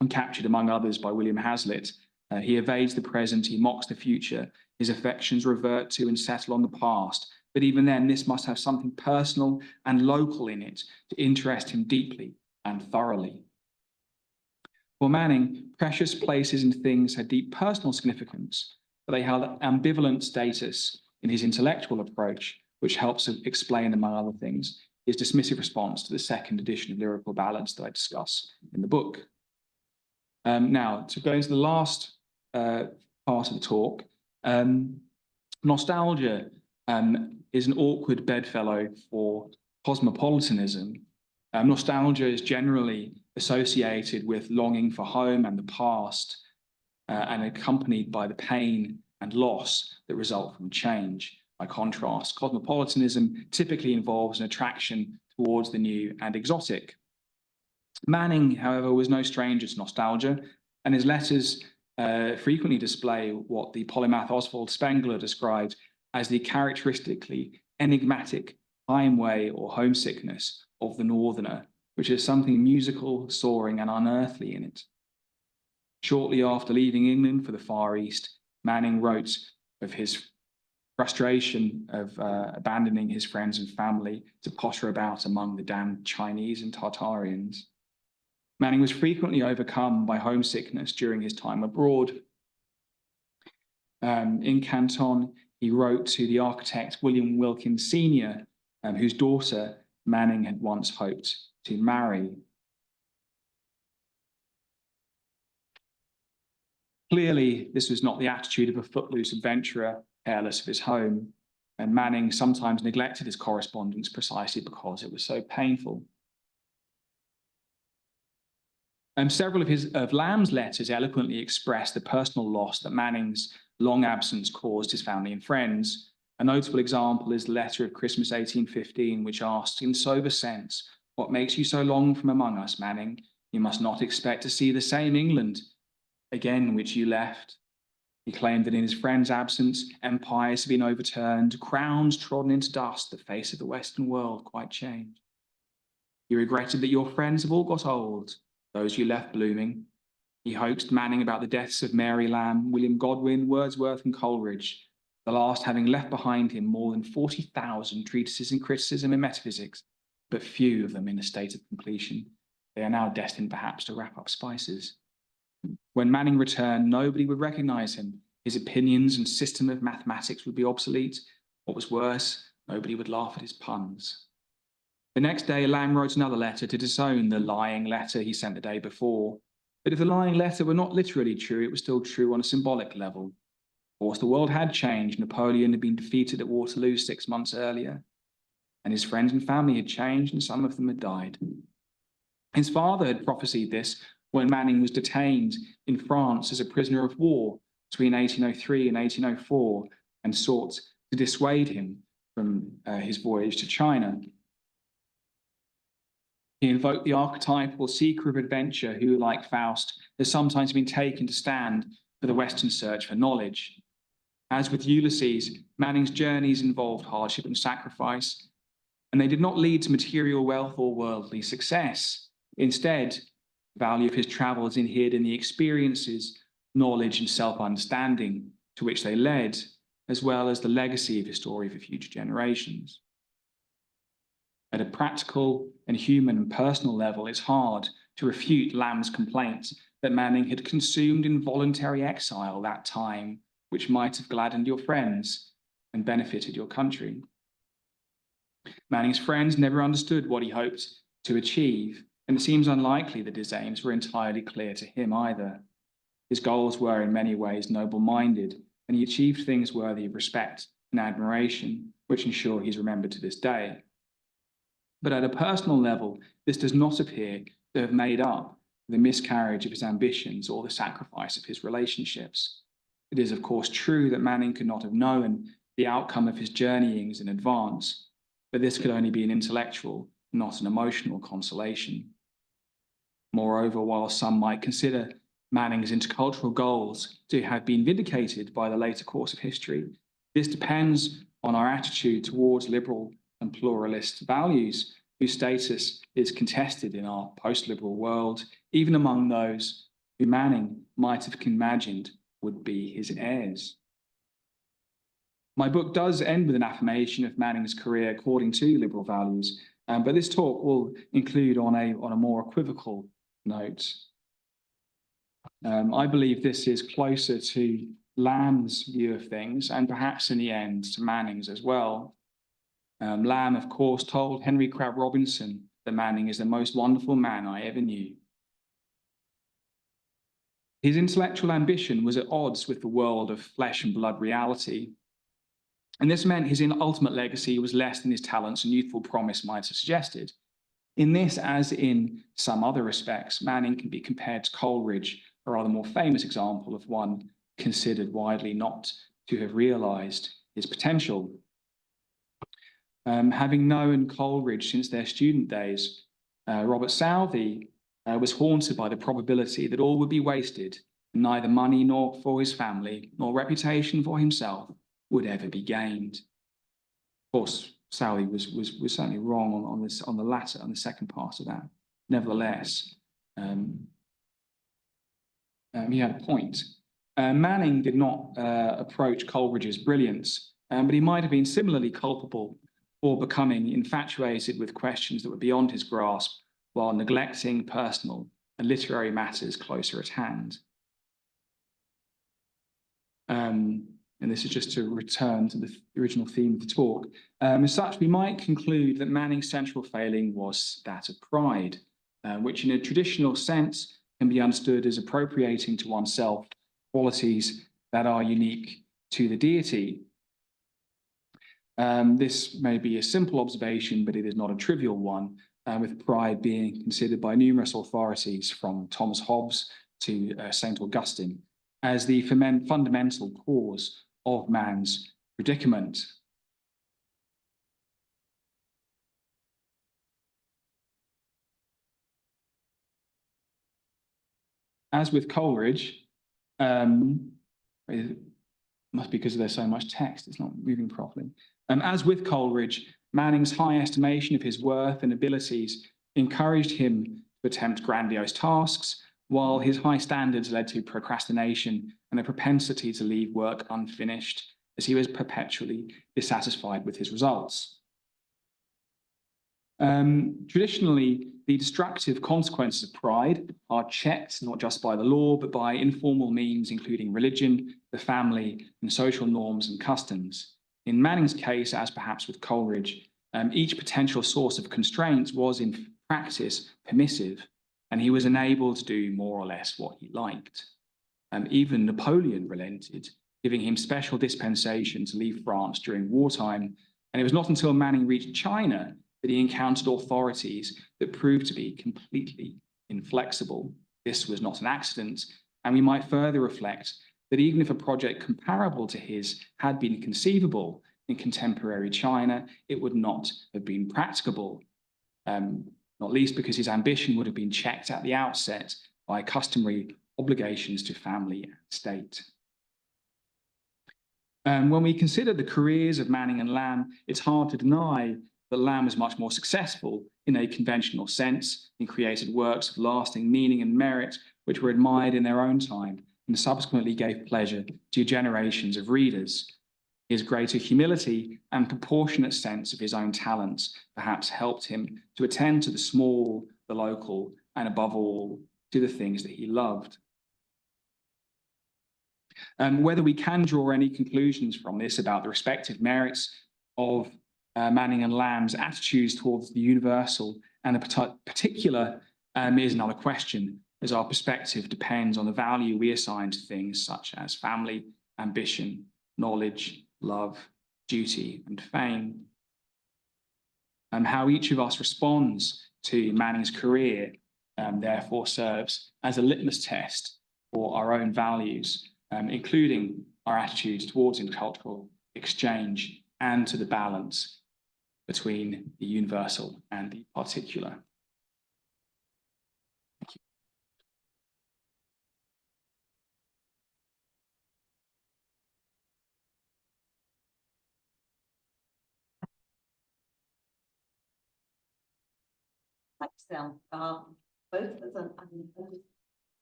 and captured among others by William Hazlitt. He evades the present, he mocks the future, his affections revert to and settle on the past, but even then this must have something personal and local in it to interest him deeply and thoroughly. For Manning, precious places and things had deep personal significance, but they held ambivalent status in his intellectual approach, which helps explain, among other things, his dismissive response to the second edition of Lyrical Ballads that I discuss in the book. Now, to go into the last part of the talk, nostalgia is an awkward bedfellow for cosmopolitanism. Nostalgia is generally associated with longing for home and the past, and accompanied by the pain and loss that result from change. By contrast, cosmopolitanism typically involves an attraction towards the new and exotic. Manning, however, was no stranger to nostalgia, and his letters frequently display what the polymath Oswald Spengler described as the characteristically enigmatic heimweh or homesickness of the Northerner, which is something musical, soaring, and unearthly in it. Shortly after leaving England for the Far East, Manning wrote of his frustration of abandoning his friends and family to potter about among the damned Chinese and Tartarians. Manning was frequently overcome by homesickness during his time abroad. In Canton, he wrote to the architect William Wilkins Sr., whose daughter Manning had once hoped to marry. Clearly, this was not the attitude of a footloose adventurer, careless of his home, and Manning sometimes neglected his correspondence precisely because it was so painful. Several of Lamb's letters eloquently express the personal loss that Manning's long absence caused his family and friends. A notable example is the letter of Christmas 1815, which asks, in sober sense, "What makes you so long from among us, Manning? You must not expect to see the same England again which you left." He claimed that in his friend's absence, empires had been overturned, crowns trodden into dust, the face of the Western world quite changed. He regretted that your friends have all got old, those you left blooming. He hoaxed Manning about the deaths of Mary Lamb, William Godwin, Wordsworth, and Coleridge, the last having left behind him more than 40,000 treatises in criticism and metaphysics, but few of them in a state of completion. They are now destined perhaps to wrap up spices. When Manning returned, nobody would recognize him. His opinions and system of mathematics would be obsolete. What was worse, nobody would laugh at his puns. The next day, Lamb wrote another letter to disown the lying letter he sent the day before. But if the lying letter were not literally true, it was still true on a symbolic level. Of course, the world had changed. Napoleon had been defeated at Waterloo 6 months earlier, and his friends and family had changed, and some of them had died. His father had prophesied this when Manning was detained in France as a prisoner of war between 1803 and 1804, and sought to dissuade him from his voyage to China. He invoked the archetypal seeker of adventure who, like Faust, has sometimes been taken to stand for the Western search for knowledge. As with Ulysses, Manning's journeys involved hardship and sacrifice, and they did not lead to material wealth or worldly success. Instead, the value of his travels hid in the experiences, knowledge, and self-understanding to which they led, as well as the legacy of his story for future generations. At a practical and human and personal level, it's hard to refute Lamb's complaint that Manning had consumed in voluntary exile that time which might have gladdened your friends and benefited your country. Manning's friends never understood what he hoped to achieve, and it seems unlikely that his aims were entirely clear to him either. His goals were in many ways noble-minded, and he achieved things worthy of respect and admiration, which ensure he's remembered to this day. But at a personal level, this does not appear to have made up the miscarriage of his ambitions or the sacrifice of his relationships. It is, of course, true that Manning could not have known the outcome of his journeyings in advance, but this could only be an intellectual, not an emotional consolation. Moreover, while some might consider Manning's intercultural goals to have been vindicated by the later course of history, this depends on our attitude towards liberal and pluralist values, whose status is contested in our post-liberal world, even among those who Manning might have imagined would be his heirs. My book does end with an affirmation of Manning's career according to liberal values, but this talk will include on a more equivocal note. I believe this is closer to Lamb's view of things, and perhaps in the end to Manning's as well. Lamb, of course, told Henry Crabb Robinson that Manning is the most wonderful man I ever knew. His intellectual ambition was at odds with the world of flesh and blood reality, and this meant his ultimate legacy was less than his talents and youthful promise might have suggested. In this, as in some other respects, Manning can be compared to Coleridge, a rather more famous example of one considered widely not to have realized his potential. Having known Coleridge since their student days, Robert Southey was haunted by the probability that all would be wasted, and neither money nor for his family, nor reputation for himself would ever be gained. Of course, Southey was certainly wrong on the second part of that. Nevertheless, he had a point. Manning did not approach Coleridge's brilliance, but he might have been similarly culpable for becoming infatuated with questions that were beyond his grasp, while neglecting personal and literary matters closer at hand. And this is just to return to the original theme of the talk. As such, we might conclude that Manning's central failing was that of pride, which in a traditional sense can be understood as appropriating to oneself qualities that are unique to the deity. This may be a simple observation, but it is not a trivial one, with pride being considered by numerous authorities from Thomas Hobbes to St. Augustine as the fundamental cause of man's predicament. As with Coleridge, it must be because there's so much text, it's not moving properly. As with Coleridge, Manning's high estimation of his worth and abilities encouraged him to attempt grandiose tasks, while his high standards led to procrastination and a propensity to leave work unfinished, as he was perpetually dissatisfied with his results. Traditionally, the destructive consequences of pride are checked not just by the law, but by informal means, including religion, the family, and social norms and customs. In Manning's case, as perhaps with Coleridge, each potential source of constraints was in practice permissive, and he was enabled to do more or less what he liked. Even Napoleon relented, giving him special dispensation to leave France during wartime, and it was not until Manning reached China that he encountered authorities that proved to be completely inflexible. This was not an accident, and we might further reflect that even if a project comparable to his had been conceivable in contemporary China, it would not have been practicable, not least because his ambition would have been checked at the outset by customary obligations to family and state. When we consider the careers of Manning and Lamb, it's hard to deny that Lamb was much more successful in a conventional sense. He created works of lasting meaning and merit, which were admired in their own time and subsequently gave pleasure to generations of readers. His greater humility and proportionate sense of his own talents perhaps helped him to attend to the small, the local, and above all, to the things that he loved. Whether we can draw any conclusions from this about the respective merits of Manning and Lamb's attitudes towards the universal and the particular is another question, as our perspective depends on the value we assign to things such as family, ambition, knowledge, love, duty, and fame. How each of us responds to Manning's career therefore serves as a litmus test for our own values, including our attitudes towards intercultural exchange and to the balance between the universal and the particular. Thanks, Del. Both of us,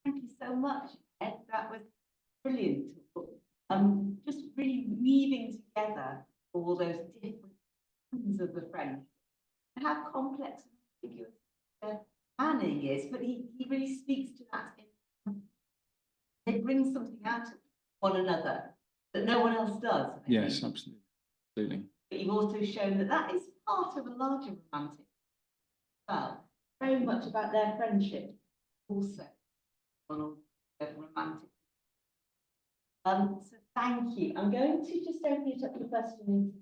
thank you so much, Ed. That was brilliant. Just really weaving together all those different things of the French. How complex and ambiguous Manning is, but he really speaks to that. It brings something out of one another that no one else does. Yes, absolutely. But you've also shown that that is part of a larger romantic. Well, very much about their friendship, also romantic. So thank you. I'm going to just open it up to questions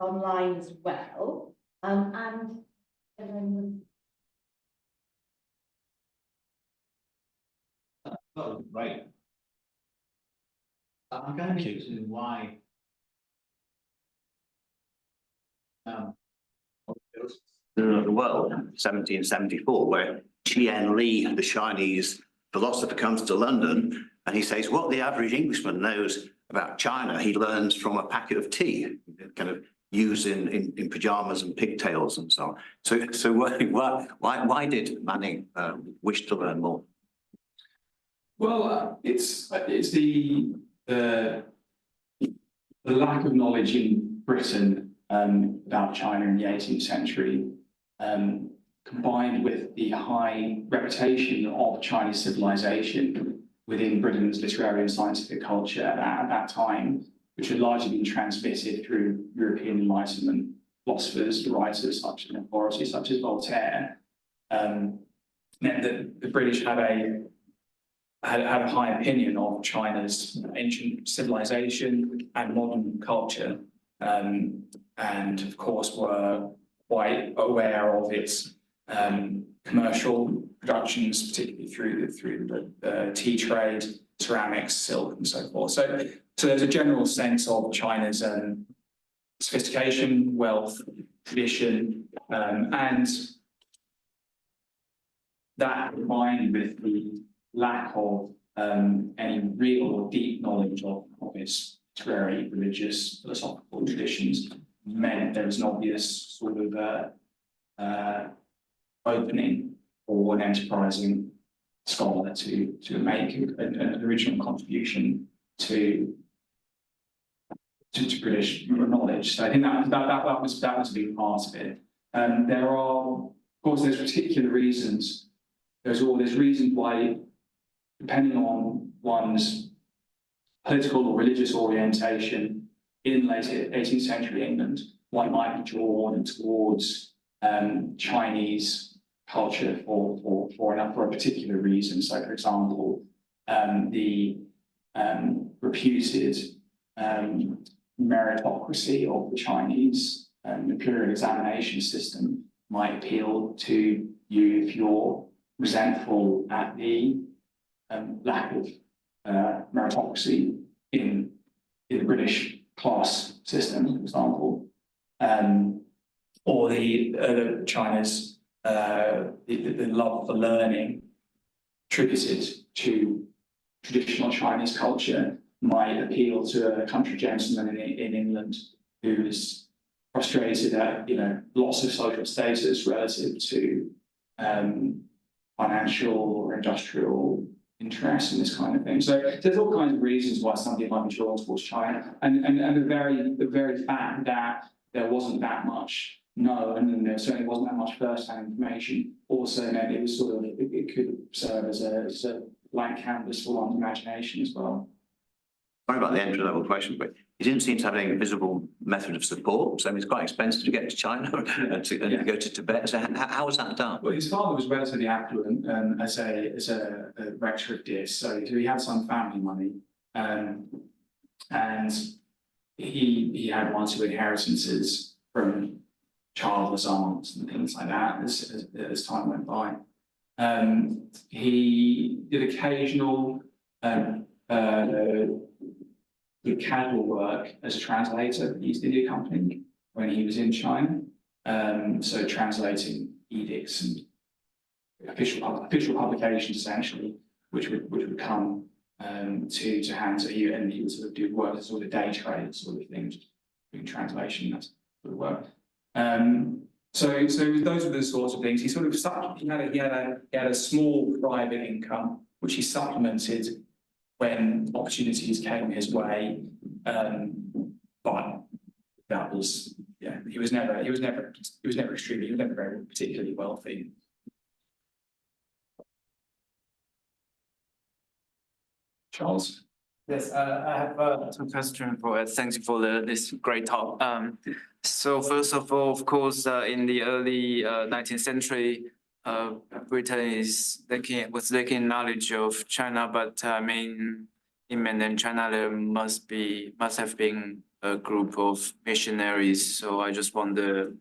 online as well. And that was great. I'm going to be interested in why the world, 1774, where Chien Li, the Chinese philosopher, comes to London and he says, what the average Englishman knows about China, he learns from a packet of tea, kind of used in pajamas and pigtails and so on. So why did Manning wish to learn more? Well, it's the lack of knowledge in Britain about China in the 18th century, combined with the high reputation of Chinese civilization within Britain's literary and scientific culture at that time, which had largely been transmitted through European Enlightenment philosophers, writers such as authorities such as Voltaire, meant that the British had a high opinion of China's ancient civilization and modern culture, and of course were quite aware of its commercial productions, particularly through the tea trade, ceramics, silk, and so forth. So there's a general sense of China's sophistication, wealth, tradition, and that combined with the lack of any real or deep knowledge of its literary, religious, philosophical traditions meant there was an obvious sort of opening for an enterprising scholar to make an original contribution to British knowledge. So I think that was a big part of it. There are, of course, there's particular reasons. There's reasons why, depending on one's political or religious orientation in late 18th century England, one might be drawn towards Chinese culture for a particular reason. So, for example, the reputed meritocracy of the Chinese imperial examination system might appeal to you if you're resentful at the lack of meritocracy in the British class system, for example, or the China's the love for learning attributed to traditional Chinese culture might appeal to a country gentleman in England who's frustrated at loss of social status relative to financial or industrial interest in this kind of thing. So there's all kinds of reasons why somebody might be drawn towards China, and the very fact that there wasn't that much known and there certainly wasn't that much first-hand information also meant it was it could serve as a blank canvas for one's imagination as well. Sorry about the entry-level question, but he didn't seem to have any visible method of support. So it's quite expensive to get to China and to go to Tibet. So how was that done? Well, his father was relatively affluent as a rector of DIS, so he had some family money, and he had one or two inheritances from childless aunts and things like that as time went by. He did occasional casual work as a translator for the East India Company when he was in China. So translating edicts and official publications essentially, which would come to hand to you, and he would sort of do work as sort of day trade sort of thing, just doing translation, that sort of work. So those were the sorts of things. He sort of he had a small private income which he supplemented when opportunities came his way, but that was he was never very particularly wealthy. Charles. Yes, I have two questions for thanks for this great talk. So first of all, of course, in the early 19th century, Britain was lacking knowledge of China, but I mean, in mainland China, there must have been a group of missionaries. So I just wonder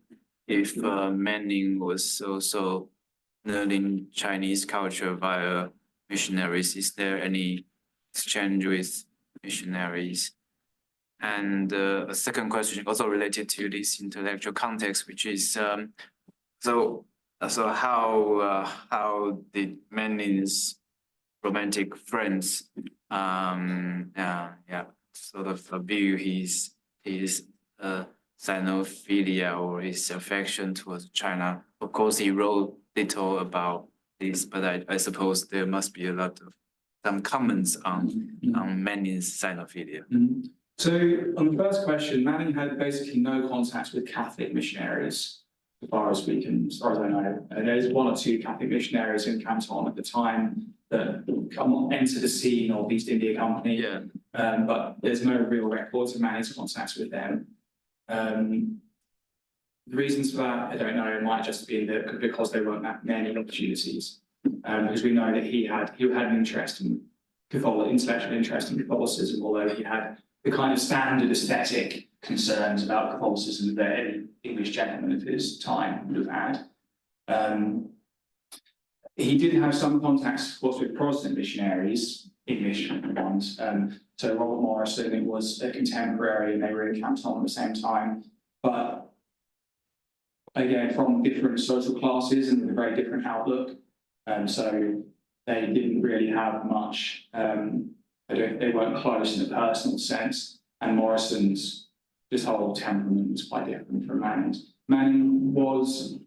if Manning was also learning Chinese culture via missionaries. Is there any exchange with missionaries? And a second question also related to this intellectual context, which is so how did Manning's romantic friends sort of view his Sinophilia or his affection towards China? Of course, he wrote little about this, but I suppose there must be some comments on Manning's Sinophilia. So on the first question, Manning had basically no contact with Catholic missionaries, as far as I know. There's one or two Catholic missionaries in Canton at the time that enter the scene of East India Company, but there's no real records of Manning's contacts with them. The reasons for that, I don't know. It might just be that because there weren't that many opportunities. Because we know that he had an interest in intellectual interest in Catholicism, although he had the kind of standard aesthetic concerns about Catholicism that any English gentleman of his time would have had. He did have some contacts, of course, with Protestant missionaries, English ones. So Robert Morrison was a contemporary, and they were in Canton at the same time, but again, from different social classes and with a very different outlook. So they didn't really have much. They weren't close in a personal sense, and Morrison's whole temperament was quite different from Manning's. Manning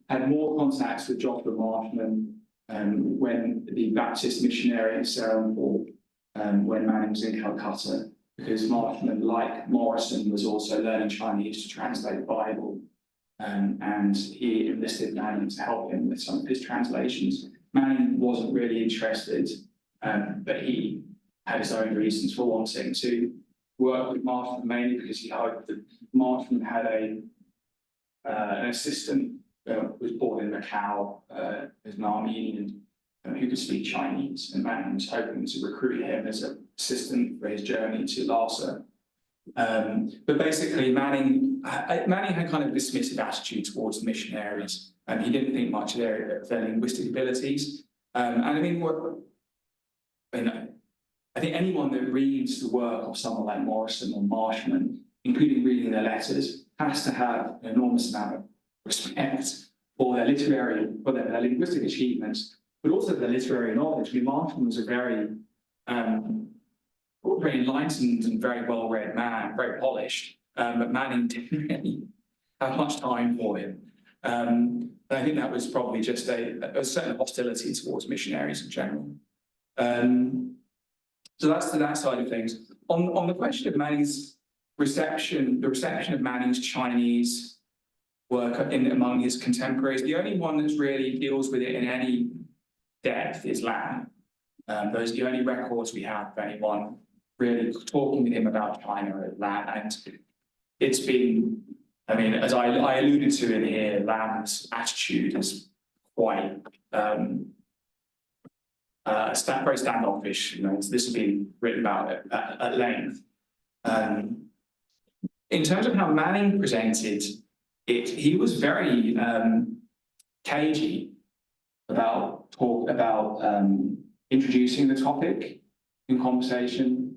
had more contacts with Joshua Marshman when the Baptist missionary in Serampore, when Manning was in Calcutta, because Marshman, like Morrison, was also learning Chinese to translate the Bible, and he enlisted Manning to help him with some of his translations. Manning wasn't really interested, but he had his own reasons for wanting to work with Marshman, mainly because he hoped that Marshman had an assistant who was born in Macau as an Armenian who could speak Chinese, and Manning was hoping to recruit him as an assistant for his journey to Lhasa. But basically, Manning had kind of a dismissive attitude towards the missionaries, and he didn't think much of their linguistic abilities. And I mean, I think anyone that reads the work of someone like Morrison or Marshman, including reading their letters, has to have an enormous amount of respect for their linguistic achievements, but also their literary knowledge. I mean, Marshman was a very enlightened and very well-read man, very polished, but Manning didn't really have much time for him. I think that was probably just a certain hostility towards missionaries in general. So that's to that side of things. On the question of Manning's reception, the reception of Manning's Chinese work among his contemporaries, the only one that really deals with it in any depth is Lam. Those are the only records we have of anyone really talking with him about China at Lam, and it's been, I mean, as I alluded to in here, Lam's attitude is quite very standoffish. You know, this has been written about at length. In terms of how Manning presented it, he was very cagey about introducing the topic in conversation.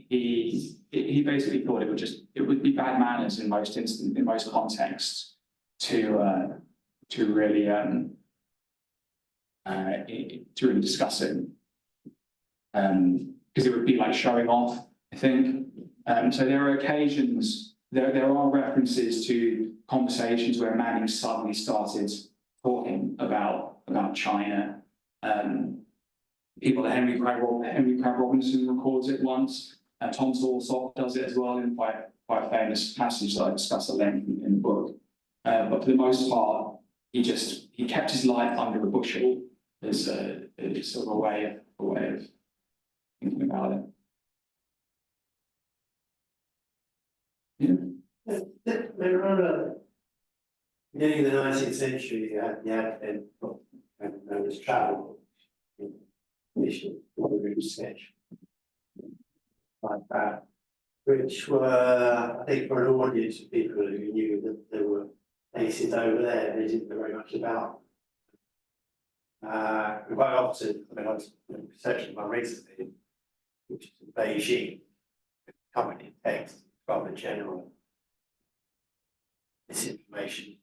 He basically thought it would be bad manners in most contexts to really discuss it, because it would be like showing off, I think. So there are occasions, there are references to conversations where Manning suddenly started talking about China. People, Henry Craig Robinson records it once. Tom Sawsock does it as well in quite a famous passage that I discuss at length in the book. But for the most part, he kept his life under a bushel as sort of a way of thinking about it. Yeah. Beginning of the 19th century, you had the advent of known as travel, mission, sketch, like that, which were, I think, for an audience of people who knew that there were places over there they didn't know very much about. Quite often, I mean, I was researching one recently, which is in Beijing, company text, rather general misinformation.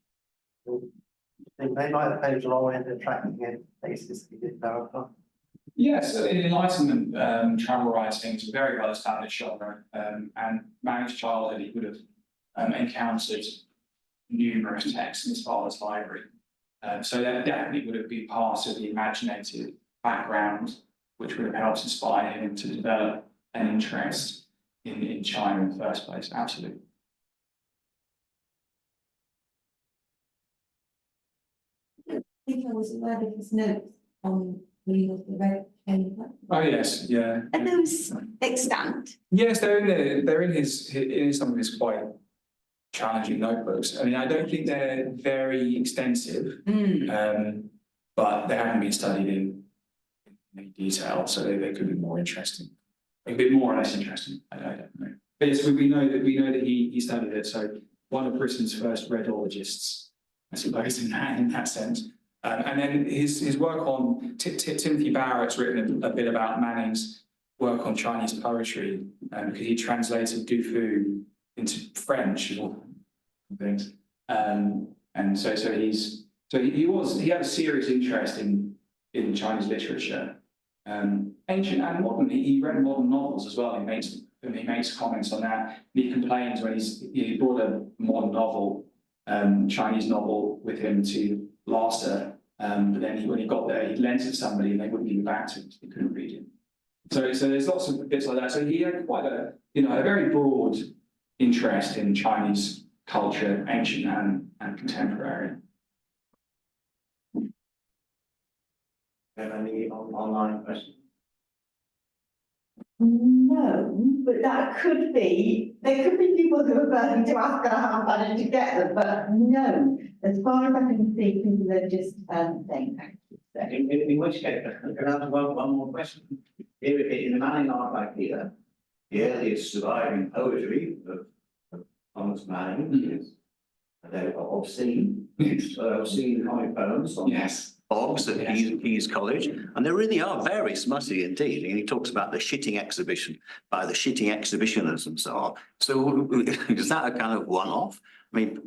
They might have paved a long way into tracking in places they didn't know about. Yes, in Enlightenment, travel writing is a very well established genre, and Manning's childhood, he would have encountered numerous texts in his father's library. So that definitely would have been part of the imaginative background, which would have helped inspire him to develop an interest in China in the first place. Absolutely. I think I was aware of his notes on the red chamber. Oh yes, yeah. Are those extant? Yes, they're in there. They're in some of his quite challenging notebooks. I mean, I don't think they're very extensive, but they haven't been studied in any detail, so they could be more interesting, a bit more or less interesting. I don't know. But yes, we know that he studied it. So one of Britain's first redologists, I suppose, in that sense. And then his work on Timothy Barrett's written a bit about Manning's work on Chinese poetry, because he translated Du Fu into French or things, and so he had a serious interest in Chinese literature, ancient and modern. He read modern novels as well. He makes comments on that. He complains when he brought a modern novel, Chinese novel, with him to Gloucester, but then when he got there, he lent it to somebody and they wouldn't give it back to him. He couldn't read it. So there's lots of bits like that. So he had quite a very broad interest in Chinese culture, ancient and contemporary. Any online questions? No, but there could be people who are burning to ask and I haven't managed to get them, but no, as far as I can see, people are just saying thank you. So. In which case, I can ask one more question. In the Manning archive here, the earliest surviving poetry of Thomas Manning is obscene. Obscene comic poems on blogs at Keys College, and they really are very smutty indeed. And he talks about the shitting exhibition by the shitting exhibitioners and so on. So is that a kind of one-off? I mean,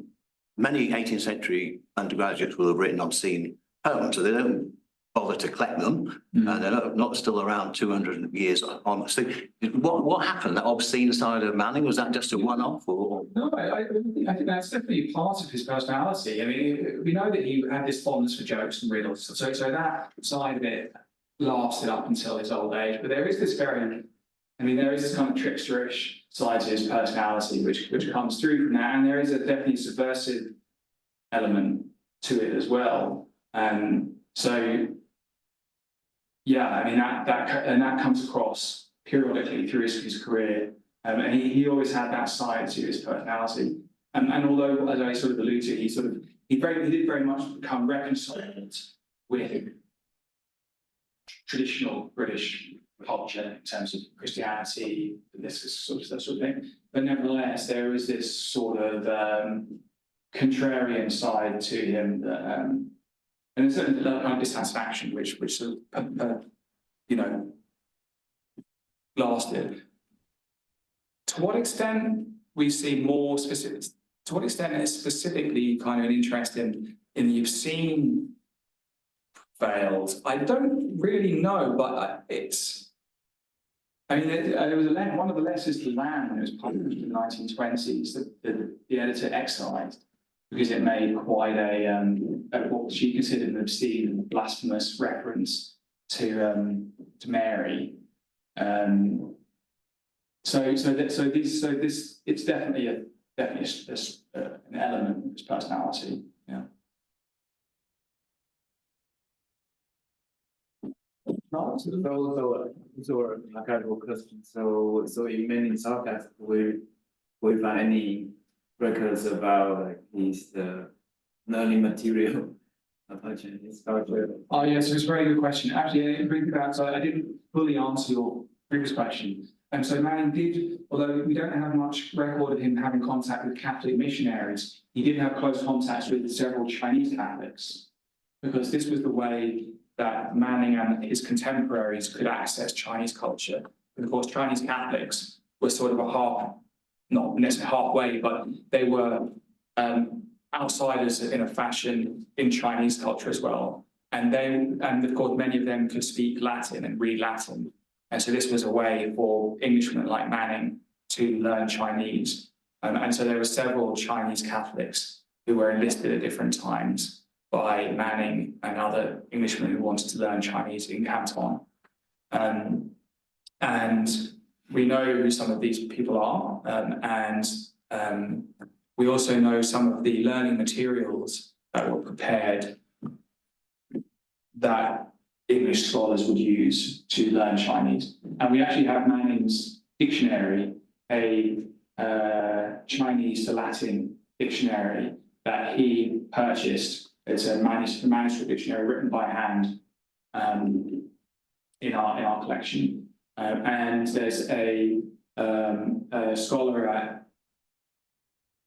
many 18th century undergraduates will have written obscene poems, so they don't bother to collect them, and they're not still around 200 years on. So what happened? That obscene side of Manning, was that just a one-off? Or? No, I think that's definitely part of his personality. I mean, we know that he had this fondness for jokes and riddles, so that side of it lasted up until his old age. But there is this kind of tricksterish side to his personality, which comes through from that, and there is definitely subversive element to it as well. So yeah, I mean that comes across periodically through his career. And he always had that side to his personality. And although, as I sort of alluded to, he did very much become reconciled with traditional British culture in terms of Christianity, this sort of thing. But nevertheless, there was this sort of contrarian side to him that, and there's certainly that kind of dissatisfaction which sort of, you know, lasted. To what extent we see more specific, to what extent is specifically kind of an interest in the obscene veils? I don't really know, but it's, I mean, there was one of the letters to Lamb that was published in the 1920s that the editor excised because it made quite what she considered an obscene and blasphemous reference to Mary. So this it's definitely an element of his personality. Yeah. So a kind of question. So in many subjects, we find any records about like his learning material about Chinese culture. Oh yes, it's a very good question. Actually, I didn't fully answer your previous question. And so Manning did, although we don't have much record of him having contact with Catholic missionaries, he did have close contacts with several Chinese Catholics, because this was the way that Manning and his contemporaries could access Chinese culture. And of course, Chinese Catholics were sort of not necessarily halfway, but they were outsiders in a fashion in Chinese culture as well. And of course, many of them could speak Latin and read Latin. And so this was a way for Englishmen like Manning to learn Chinese. And so there were several Chinese Catholics who were enlisted at different times by Manning and other Englishmen who wanted to learn Chinese in Canton. And we know who some of these people are. We also know some of the learning materials that were prepared that English scholars would use to learn Chinese. And we actually have Manning's dictionary, a Chinese to Latin dictionary that he purchased. It's a manuscript dictionary written by hand in our collection. And there's a scholar at,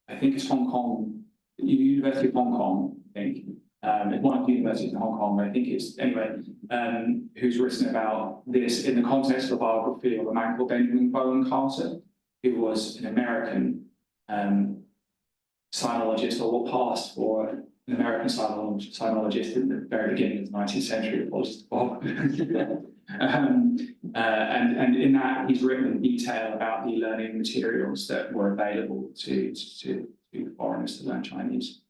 I think it's Hong Kong, University of Hong Kong, I think. One of the universities in Hong Kong, I think it's, anyway, who's written about this in the context of a biography of a man called Benjamin Bowen Carter, who was an American sinologist, or what passed for an American sinologist in the very beginning of the 19th century. Apologies to Bob. And in that, he's written in detail about the learning materials that were available to foreigners to learn Chinese.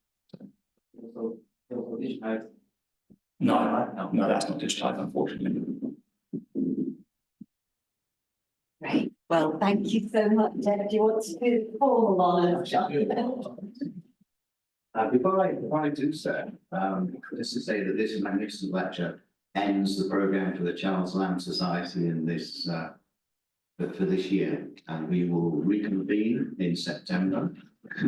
No, that's not digitized, unfortunately. Great. Well, thank you so much, Deb. Do you want to do the formal honours, John? Before I do so, just to say that this magnificent lecture ends the programme for the Charles Lamb Society in this for this year, and we will reconvene in September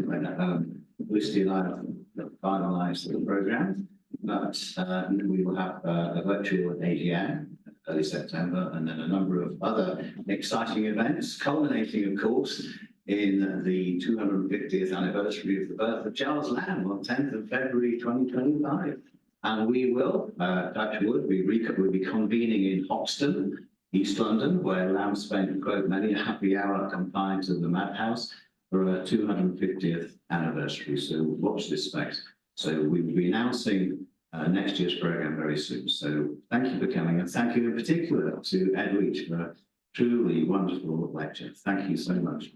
when Lucy and I have finalised the programme. But we will have a virtual AGM early September, and then a number of other exciting events, culminating, of course, in the 250th anniversary of the birth of Charles Lamb on 10th of February 2025. And we will, touch wood, we'll be convening in Hoxton, East London, where Lamb spent, quote, many a happy hour confined to the madhouse for a 250th anniversary. So watch this space. So we will be announcing next year's programme very soon. So thank you for coming, and thank you in particular to Ed Weech for a truly wonderful lecture. Thank you so much.